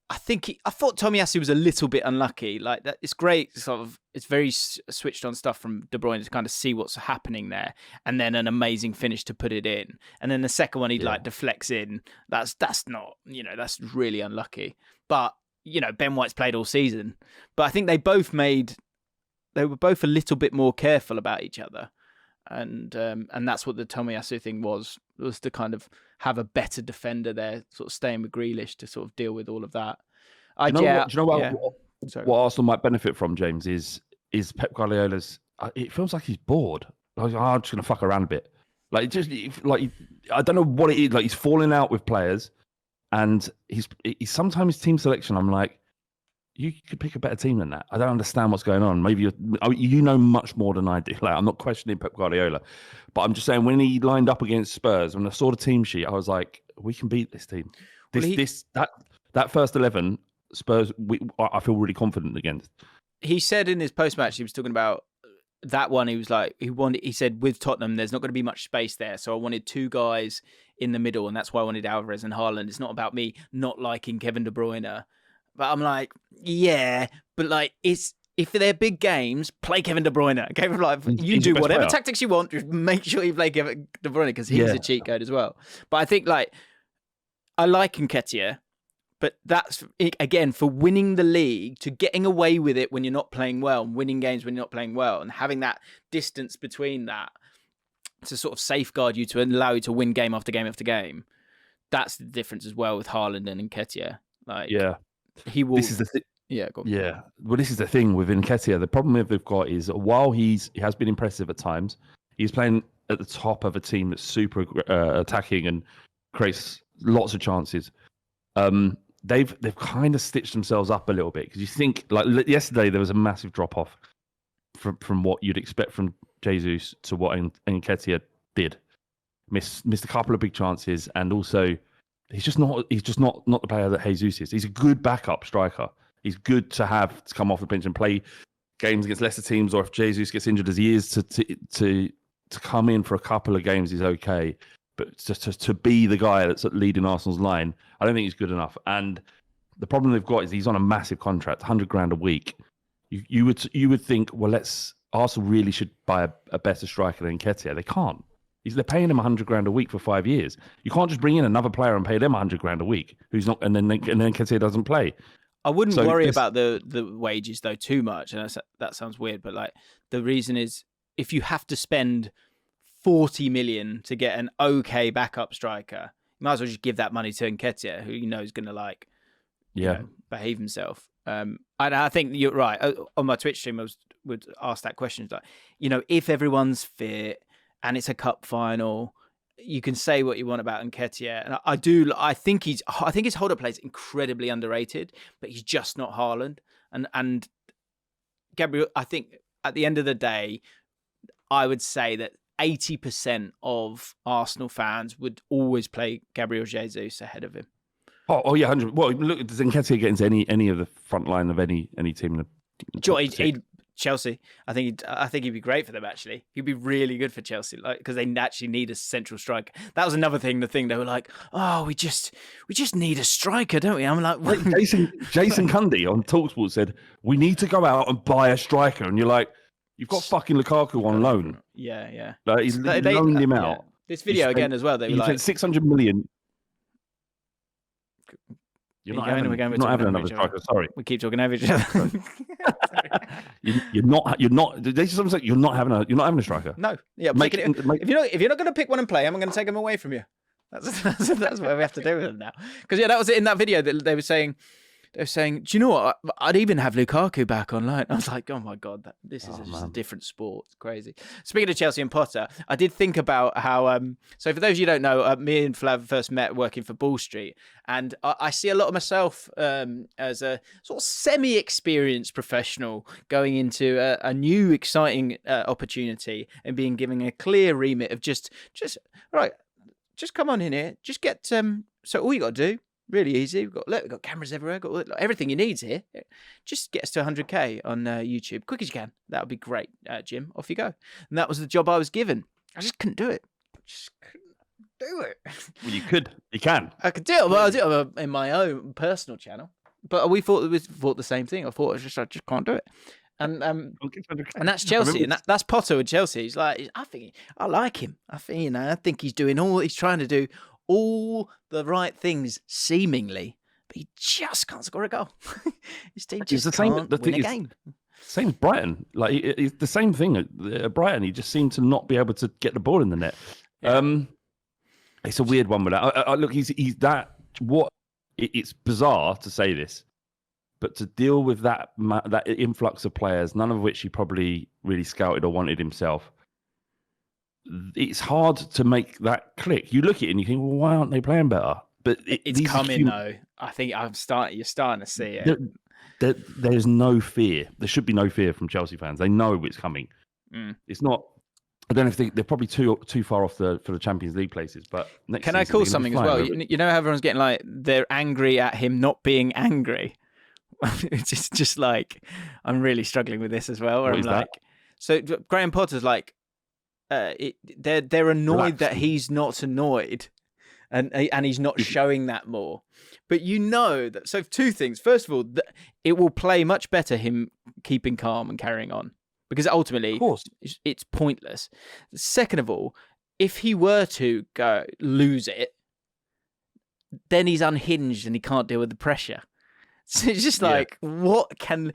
I thought Tomiyasu was a little bit unlucky. Like that, it's great. It's very switched on stuff from De Bruyne to kind of see what's happening there, and then an amazing finish to put it in. And then the second one, he like deflects in. That's not, that's really unlucky. But Ben White's played all season. But I think they were both a little bit more careful about each other, and that's what the Tomiyasu thing was to kind of have a better defender there, sort of staying with Grealish to sort of deal with all of that. Do you know what Arsenal might benefit from, James, is Pep Guardiola's. It feels like he's bored. Like, I'm just going to fuck around a bit. Like, I don't know what it is. Like, he's falling out with players, and he's sometimes team selection. I'm like, you could pick a better team than that. I don't understand what's going on. Maybe you know much more than I do. Like, I'm not questioning Pep Guardiola, but I'm just saying when he lined up against Spurs, when I saw the team sheet, I was like, we can beat this team. That first 11 Spurs, I feel really confident against. He said in his post-match, he was talking about that one. He was like, he said with Tottenham, there's not going to be much space there, so I wanted 2 guys in the middle, and that's why I wanted Alvarez and Haaland. It's not about me not liking Kevin De Bruyne. But I'm like, yeah, but like, if they're big games, play Kevin De Bruyne. Okay, like, you do whatever tactics you want, just make sure you play Kevin De Bruyne because he's a cheat code as well. But I think like, I like Nketiah, but that's again for winning the league, to getting away with it when you're not playing well, and winning games when you're not playing well, and having that distance between that to sort of safeguard you to allow you to win game after game after game. That's the difference as well with Haaland and Nketiah. Like, he will. This is the thing. Yeah, go on. Yeah. Well, this is the thing with Nketiah. The problem they've got is while he has been impressive at times, he's playing at the top of a team that's super attacking and creates lots of chances. They've kind of stitched themselves up a little bit, because you think like yesterday there was a massive drop off, from what you'd expect from Jesus to what Nketiah did. Missed a couple of big chances, and also he's just not the player that Jesus is. He's a good backup striker. He's good to have to come off the bench and play games against lesser teams, or if Jesus gets injured as he is, to come in for a couple of games is okay. But to be the guy that's leading Arsenal's line, I don't think he's good enough. And the problem they've got is he's on a massive contract, 100 grand a week. You would think, well, Arsenal really should buy a better striker than Nketiah. They can't. They're paying him 100 grand a week for 5 years. You can't just bring in another player and pay them 100 grand a week who's not, and then Nketiah doesn't play. I wouldn't worry about the wages though too much, and that sounds weird, but like the reason is if you have to spend 40 million to get an okay backup striker, you might as well just give that money to Nketiah, who you know is going to behave himself. And I think you're right. On my Twitch stream, I would ask that question, like, if everyone's fit and it's a cup final, you can say what you want about Nketiah, and I think his hold-up play is incredibly underrated, but he's just not Haaland. And Gabriel, I think at the end of the day, I would say that 80% of Arsenal fans would always play Gabriel Jesus ahead of him. Oh yeah, 100. Well, look, does Nketiah get into any of the front line of any team? Chelsea. I think he'd be great for them. Actually, he'd be really good for Chelsea, because they actually need a central striker. That was another thing. The thing they were like, "Oh, we just need a striker, don't we?" I'm like, Jason Cundy on Talksport said we need to go out and buy a striker, and you're like, you've got fucking Lukaku on loan. Yeah. Like, he's loaned him out. Yeah. This video again as well. They were like 600 million. You're not having another striker. Sorry, we keep talking over each other. You're not. This is something you're not having a striker. No, yeah. If you're not going to pick one and play, I'm going to take him away from you. That's what we have to do with him now. Because that was it in that video that they were saying. They were saying, do you know what? I'd even have Lukaku back online. I was like, oh my God, this is just a different sport. It's crazy. Speaking of Chelsea and Potter, I did think about how, so for those of you who don't know, me and Flav first met working for Ball Street. And I see a lot of myself as a sort of semi-experienced professional going into a new exciting opportunity and being given a clear remit of just come on in here. Just get, so all you got to do, really easy. We've got cameras everywhere. Got everything you need here. Just get us to 100k on YouTube, quick as you can. That would be great, Jim. Off you go. And that was the job I was given. I just couldn't do it. Well, you could. You can. I could do it. Well, I'll do it in my own personal channel. But we thought the same thing. I thought I just can't do it. And that's Chelsea, and that's Potter with Chelsea. He's like, I like him. I think he's trying to do all the right things, seemingly, but he just can't score a goal. His team just can't win a game. Same as Brighton. Like, it's the same thing at Brighton. He just seemed to not be able to get the ball in the net. Yeah. It's a weird one with that. Look, he's that. It's bizarre to say this, but to deal with that influx of players, none of which he probably really scouted or wanted himself, it's hard to make that click. You look at it and you think, well, why aren't they playing better? But it's coming though. I think you're starting to see it. There's no fear. There should be no fear from Chelsea fans. They know it's coming. It's not. I don't know if they're probably too far off for the Champions League places. But can I call something as well? You know, everyone's getting like they're angry at him not being angry. It's just like I'm really struggling with this as well. Where I'm like, so Graham Potter's like. They're annoyed that he's not annoyed, and he's not showing that more. But you know that. So two things. First of all, it will play much better him keeping calm and carrying on, because ultimately, of course, it's pointless. Second of all, if he were to lose it, then he's unhinged and he can't deal with the pressure. So it's just like, what can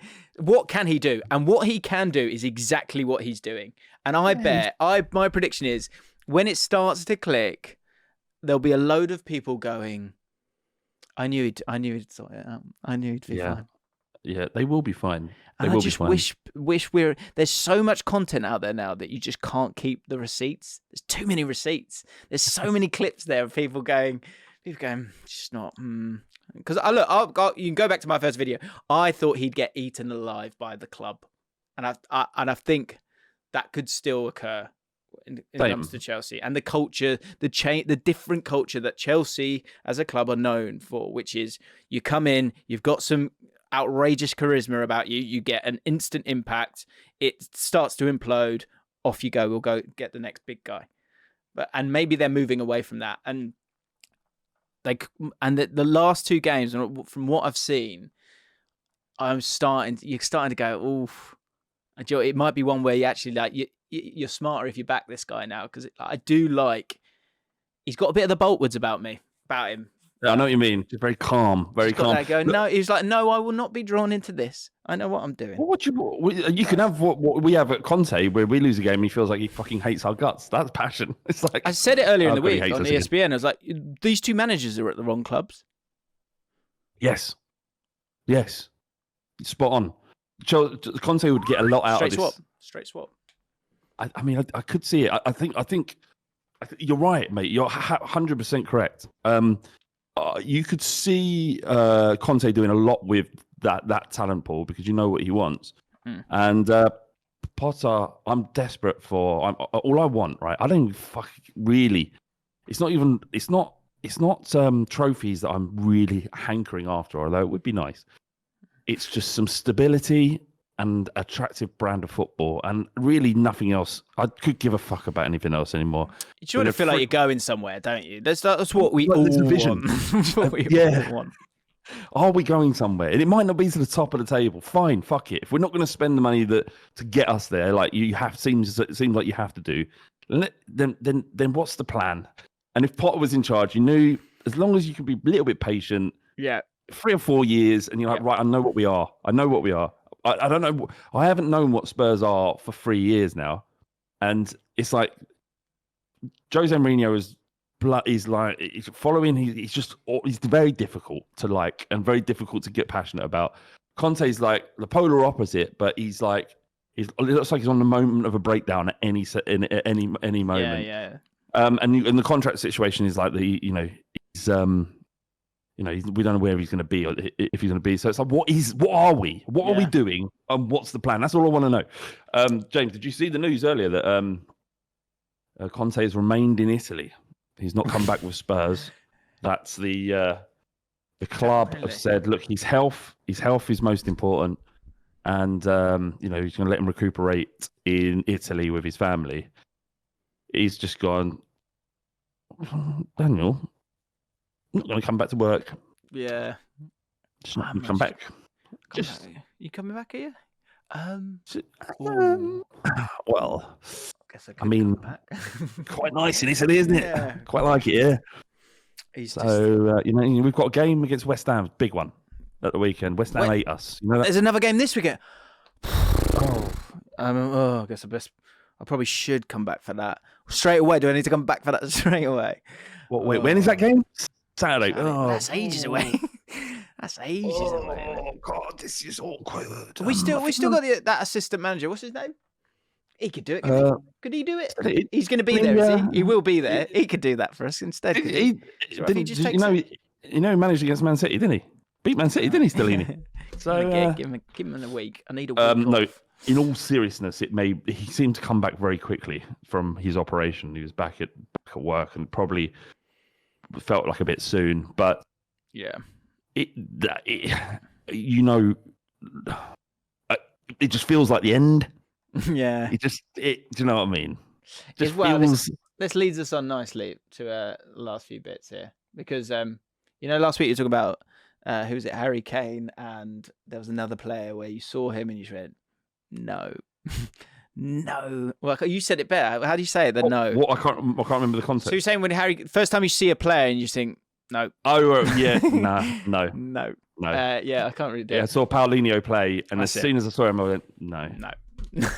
he do? And what he can do is exactly what he's doing. And my prediction is when it starts to click, there'll be a load of people going, I knew he'd sort it out. I knew he'd be fine. Yeah, they will be fine. And I just wish there's so much content out there now that you just can't keep the receipts. There's too many receipts. There's so many clips there of people going, just not. Because you can go back to my first video. I thought he'd get eaten alive by the club, and I think that could still occur in comes to Chelsea, and the culture, the different culture that Chelsea as a club are known for, which is you come in, you've got some outrageous charisma about you, you get an instant impact, it starts to implode, off you go, we'll go get the next big guy. And maybe they're moving away from that, and the last 2 games, from what I've seen, you're starting to go, oof. It might be one where you actually you're smarter if you back this guy now, because I do he's got a bit of the Boltwoods about him. Yeah, I know what you mean. Just very calm, very calm. No, he's like, no, I will not be drawn into this. I know what I'm doing. Well, you can have what we have at Conte, where we lose a game, he feels like he fucking hates our guts. That's passion. It's like, I said it earlier in the week on ESPN. I was like, these 2 managers are at the wrong clubs. Yes, spot on. Conte would get a lot out of this. Straight swap. I mean, I could see it. I think you're right, mate. You're 100% correct. You could see Conte doing a lot with that talent pool, because you know what he wants. And Potter, I'm desperate for. All I want, right? I don't really. It's not trophies that I'm really hankering after, although it would be nice. It's just some stability and attractive brand of football, and really nothing else. I could give a fuck about anything else anymore. You sort of feel like you're going somewhere, don't you? That's what we all want. That's what we all want. Are we going somewhere? And it might not be to the top of the table. Fine, fuck it. If we're not going to spend the money to get us there, like seems like you have to do, then what's the plan? And if Potter was in charge, you knew, as long as you could be a little bit patient, 3 or 4 years, and you're like, right, I know what we are. I don't know. I haven't known what Spurs are for 3 years now, and it's like Jose Mourinho he's following. He's very difficult to like and very difficult to get passionate about. Conte's like the polar opposite, but it looks like he's on the moment of a breakdown at any moment. Yeah. And the contract situation is like we don't know where he's going to be, or if he's going to be. So it's like, what are we? What are we doing? And what's the plan? That's all I want to know. James, did you see the news earlier that Conte has remained in Italy? He's not come back with Spurs. That's the club have said, look, his health is most important, and he's going to let him recuperate in Italy with his family. He's just gone, Daniel, I'm not going to come back to work. Yeah. Just not going to come back. You coming back, are you? Well, I mean, come back. Quite nice in Italy, isn't it? Yeah. Quite like it, yeah. We've got a game against West Ham, big one, at the weekend. West Ham ate us. You know that? There's another game this weekend. I guess I probably should come back for that straight away. Do I need to come back for that straight away? Wait, when is that game? Saturday. That's ages away. That's ages away. Oh God, this is awkward. We still got that assistant manager. What's his name? He could do it. Could he do it? He's going to be there, is he? He will be there. He could do that for us instead. He managed against Man City, didn't he? Beat Man City, didn't he, Stellini? So give him a week. I need a week. No, in all seriousness, he seemed to come back very quickly from his operation. He was back at work and probably felt like a bit soon, but yeah, it just feels like the end. Yeah, do you know what I mean? This leads us on nicely to the last few bits here, because last week you were talking about who was it, Harry Kane, and there was another player where you saw him and you went, no. No. Well, you said it better. How do you say it? No. What? I can't remember the context. So you're saying when first time you see a player and you think, no. Oh, yeah. No. No. Yeah, I can't really do it. I saw Paulinho play, and as soon as I saw him, I went, no.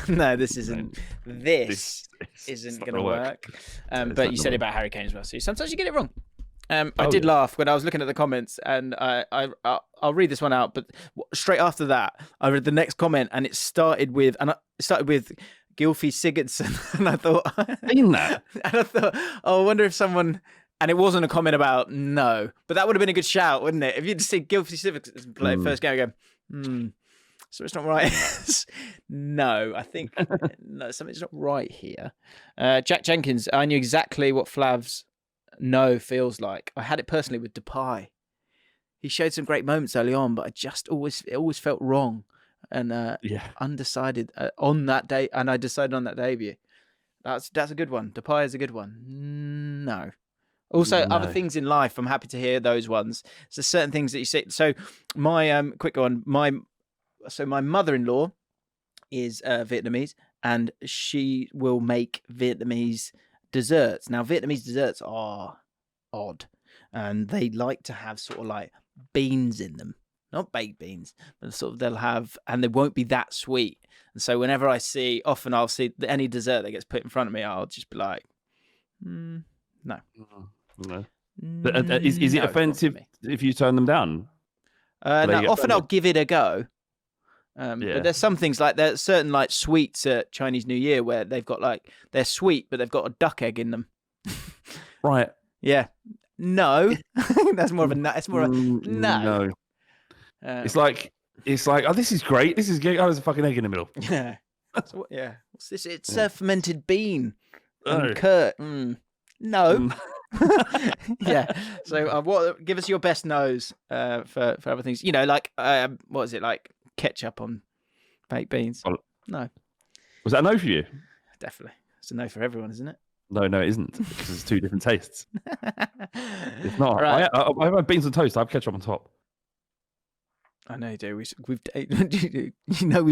No, this isn't. This isn't going to work. But you said it about Harry Kane as well. So sometimes you get it wrong. I did laugh when I was looking at the comments, and I'll read this one out. But straight after that, I read the next comment, and it started with Gylfi Sigurdsson, and I thought, I wonder if someone. And it wasn't a comment about no, but that would have been a good shout, wouldn't it? If you'd see Gylfi Sigurdsson play first game, I go, Something's not right. No, I think no, something's not right here. Jack Jenkins, I knew exactly what Flav's no feels like. I had it personally with Depay. He showed some great moments early on, but it always felt wrong and undecided on that day. And I decided on that debut. That's a good one. Depay is a good one. No. Also, other things in life, I'm happy to hear those ones. So certain things that you say. So my quick one. My mother-in-law is Vietnamese, and she will make Vietnamese desserts. Now, Vietnamese desserts are odd, and they like to have sort of like beans in them, not baked beans, but sort of they'll have, and they won't be that sweet. And so whenever I'll see any dessert that gets put in front of me, I'll just be like, no. No. Is it offensive if you turn them down? No, often I'll give it a go. But there's some things like there's certain like sweets at Chinese New Year where they've got like they're sweet, but they've got a duck egg in them. Right. Yeah. No. That's more of a no. It's more of a no. It's like oh, this is great. This is great. Oh, there's a fucking egg in the middle. Yeah. So, yeah. What's this? It's a fermented bean and curd. No. Yeah. So give us your best no's for other things. You know, like what is it, like ketchup on baked beans? Well, no. Was that a no for you? Definitely. It's a no for everyone, isn't it? No, it isn't. Because it's two different tastes. It's not. Right. I have beans on toast. I have ketchup on top. I know you do. We've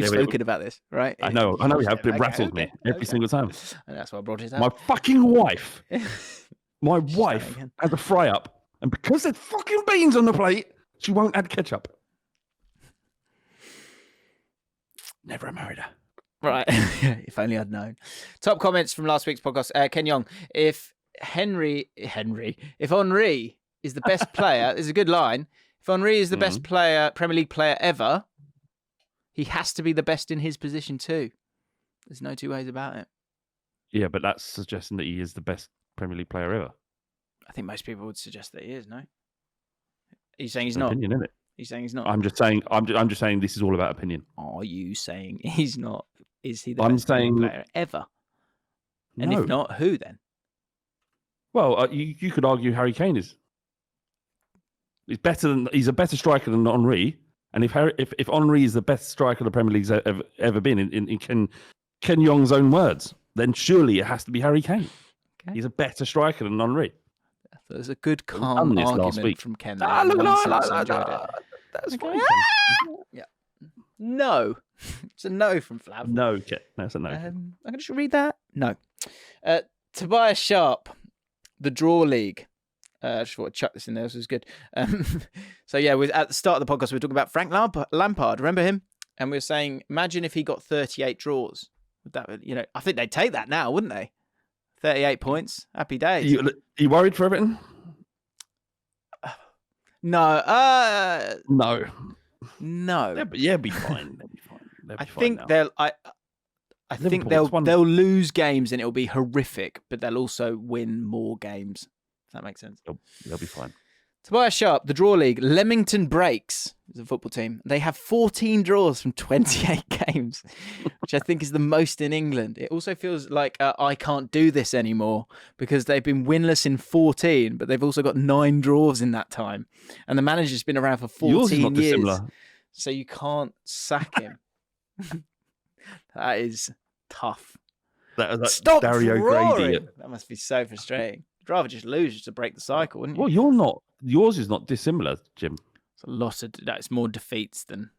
spoken about this, right? I know we have. It rattles me every single time. And that's why I brought it up. My fucking wife. My wife has a fry up, and because there's fucking beans on the plate, she won't add ketchup. Never married her. Right. If only I'd known. Top comments from last week's podcast. Ken Young, if Henry, if Henry is the best player, this is a good line. If Henry is the best player, Premier League player ever, he has to be the best in his position too. There's no two ways about it. Yeah, but that's suggesting that he is the best Premier League player ever. I think most people would suggest that he is. No, are you saying he's not? Opinion, isn't it? Are you saying he's not? I'm just saying this is all about opinion. Are you saying he's not? Is he the I'm best saying, player ever? And no. if not, who then? Well, you could argue Harry Kane is. He's a better striker than Henry. And if Henry is the best striker the Premier League's ever been, in Ken Young's own words, then surely it has to be Harry Kane. Okay. He's a better striker than Henry. There's a good calm argument from Ken. That's okay. Yeah. No. It's a no from Flav. No, okay. That's a no. I'm going to just read that. No. Tobias Sharp, the Draw League. I just thought I'd chuck this in there. This was good. So yeah, at the start of the podcast, we were talking about Frank Lampard. Remember him? And we were saying, imagine if he got 38 draws. Would that, I think they'd take that now, wouldn't they? 38 points. Happy days. You worried for Everton? No. No. No. Yeah, be fine. I think they'll lose games and it'll be horrific, but they'll also win more games. If that makes sense. They'll be fine. Tobias Sharp, the Draw League. Leamington Breaks is a football team. They have 14 draws from 28 games, which I think is the most in England. It also feels like I can't do this anymore because they've been winless in 14, but they've also got 9 draws in that time. And the manager's been around for 14 years. Dissimilar. So you can't sack him. That is tough. Stop Dario roaring. Grady. That must be so frustrating. I'd rather just lose just to break the cycle, wouldn't you? Well, you're not. Yours is not dissimilar, Jim. It's a lot of that's more defeats than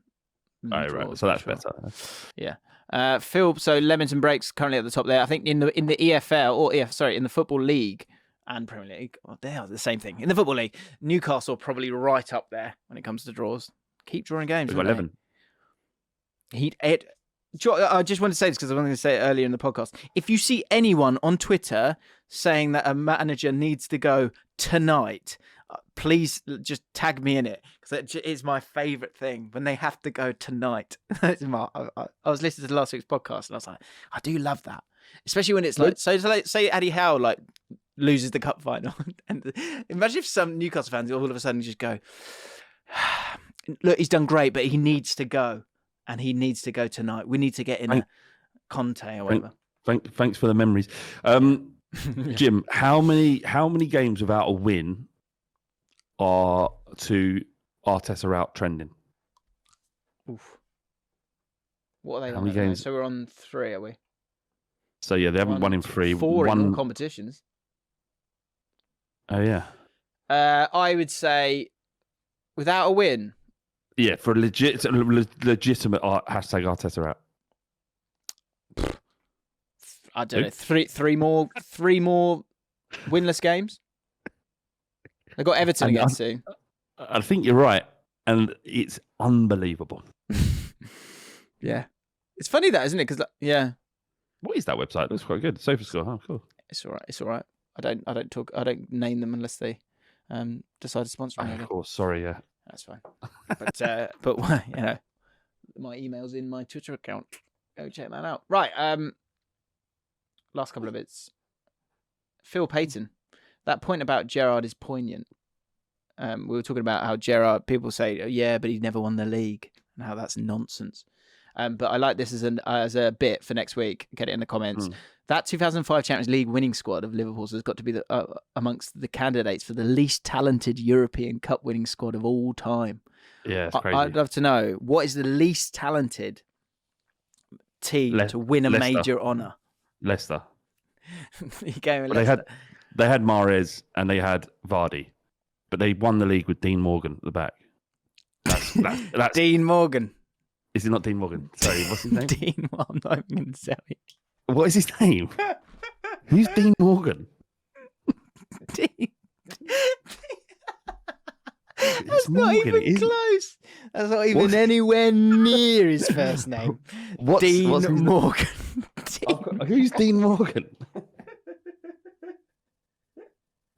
draws, right. So that's sure. better. Yeah. Phil. So Leamington Breaks currently at the top there. I think in the EFL in the Football League and Premier League, they are the same thing. In the Football League, Newcastle are probably right up there when it comes to draws. Keep drawing games. We've got 11. I just want to say this because I wanted to say it earlier in the podcast. If you see anyone on Twitter saying that a manager needs to go tonight, please just tag me in it because it is my favourite thing when they have to go tonight. I was listening to last week's podcast and I was like, I do love that, especially when it's like say Eddie Howe loses the cup final, and imagine if some Newcastle fans all of a sudden just go, look, he's done great, but he needs to go. and he needs to go tonight. We need to get in a Conte or whatever. Thanks for the memories. Jim, how many games without a win are to Arteta out trending? Oof. What are they How on? many games? So we're on 3, are we? So yeah, they haven't won in 3. 4 in all competitions. Oh yeah. I would say without a win. Yeah, for a legitimate hashtag Arteta out. I don't know. Three more winless games. They got Everton again soon. I think you're right, and it's unbelievable. Yeah, it's funny that, isn't it? Because yeah, what is that website? It looks quite good. SofaScore. Oh, cool. It's all right. It's all right. I don't name them unless they decide to sponsor me. Of course. Sorry. Yeah. That's fine. But you know, my email's in my Twitter account. Go check that out. Right. Last couple of bits. Phil Payton. That point about Gerrard is poignant. We were talking about how Gerrard, people say, oh, yeah, but he never won the league, and how that's nonsense. But I like this as a bit for next week. Get it in the comments. That 2005 Champions League winning squad of Liverpool's has got to be amongst the candidates for the least talented European Cup winning squad of all time. Yeah, it's crazy. I'd love to know, what is the least talented team to win a major honour? Leicester. Leicester. They had Mahrez and they had Vardy, but they won the league with Dean Morgan at the back. That's Dean Morgan. Is it not Dean Morgan? Sorry, what's his name? Dean. Well, I'm not even going to tell you. What is his name? Who's Dean Morgan? Dean. That's not even close. That's not even anywhere near his first name. Dean Morgan. Who's Dean Morgan?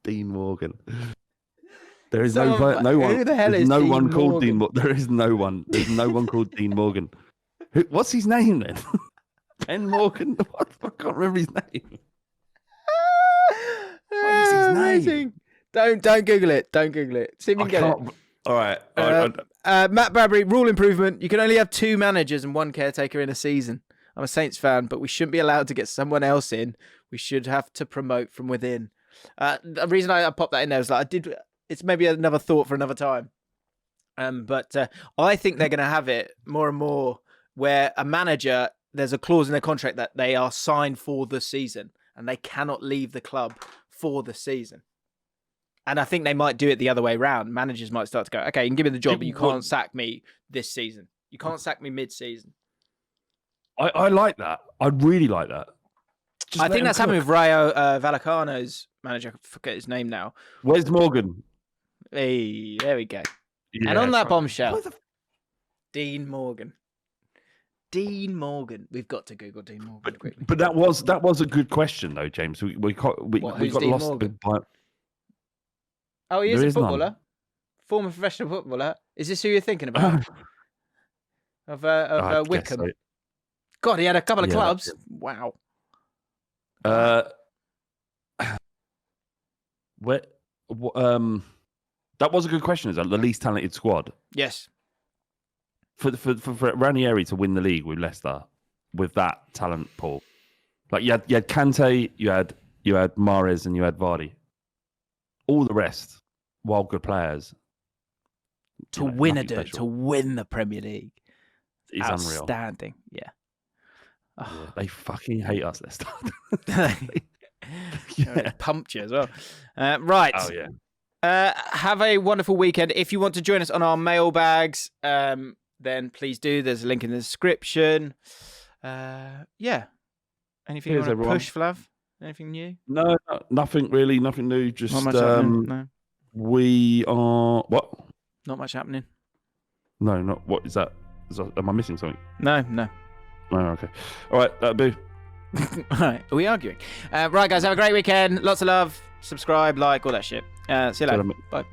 Dean Morgan. There is no one. Who the hell is no Dean one called Morgan? Dean. There is no one. There's no one called Dean Morgan. What's his name then? Ken Morgan. What? I can't remember his name. What is his name? Don't Google it. Don't Google it. See if you can get it. All right. Matt Bradbury, rule improvement. You can only have 2 managers and 1 caretaker in a season. I'm a Saints fan, but we shouldn't be allowed to get someone else in. We should have to promote from within. The reason I popped that in there is it's maybe another thought for another time. But I think they're going to have it more and more where a manager, there's a clause in their contract that they are signed for the season and they cannot leave the club for the season. And I think they might do it the other way around. Managers might start to go, okay, you can give me the job, but you can't sack me this season. You can't sack me mid-season. I like that. I'd really like that. I think that's happened with Rayo Vallecano's manager. I forget his name now. Where's Morgan? Hey, there we go. Yeah, and on that bombshell, Dean Morgan. Dean Morgan. We've got to Google Dean Morgan quickly. But that was a good question though, James. We got Dean lost. Morgan? Oh, he is There a is footballer. none. Former professional footballer. Is this who you're thinking about? of Wickham. So. God, he had a couple of clubs. Wow. That was a good question. Is that the least talented squad? Yes. For Ranieri to win the league with Leicester, with that talent pool, like you had Kante, you had Mahrez, and you had Vardy. All the rest, wild good players. To win the Premier League, is unreal. Outstanding. Yeah. Yeah, they fucking hate us, Leicester. Yeah. Pumped you as well. Right. Oh yeah. Have a wonderful weekend. If you want to join us on our mailbags, then please do. There's a link in the description. Yeah. Anything you want to push, Flav? Anything new? No, nothing really. Nothing new. Just not much happening. No. We are what? Not much happening. No, not what is that? Am I missing something? No. Oh, okay. All right, that'll do. All right. Are we arguing? Right, guys. Have a great weekend. Lots of love. Subscribe, like, all that shit. See you later. Bye.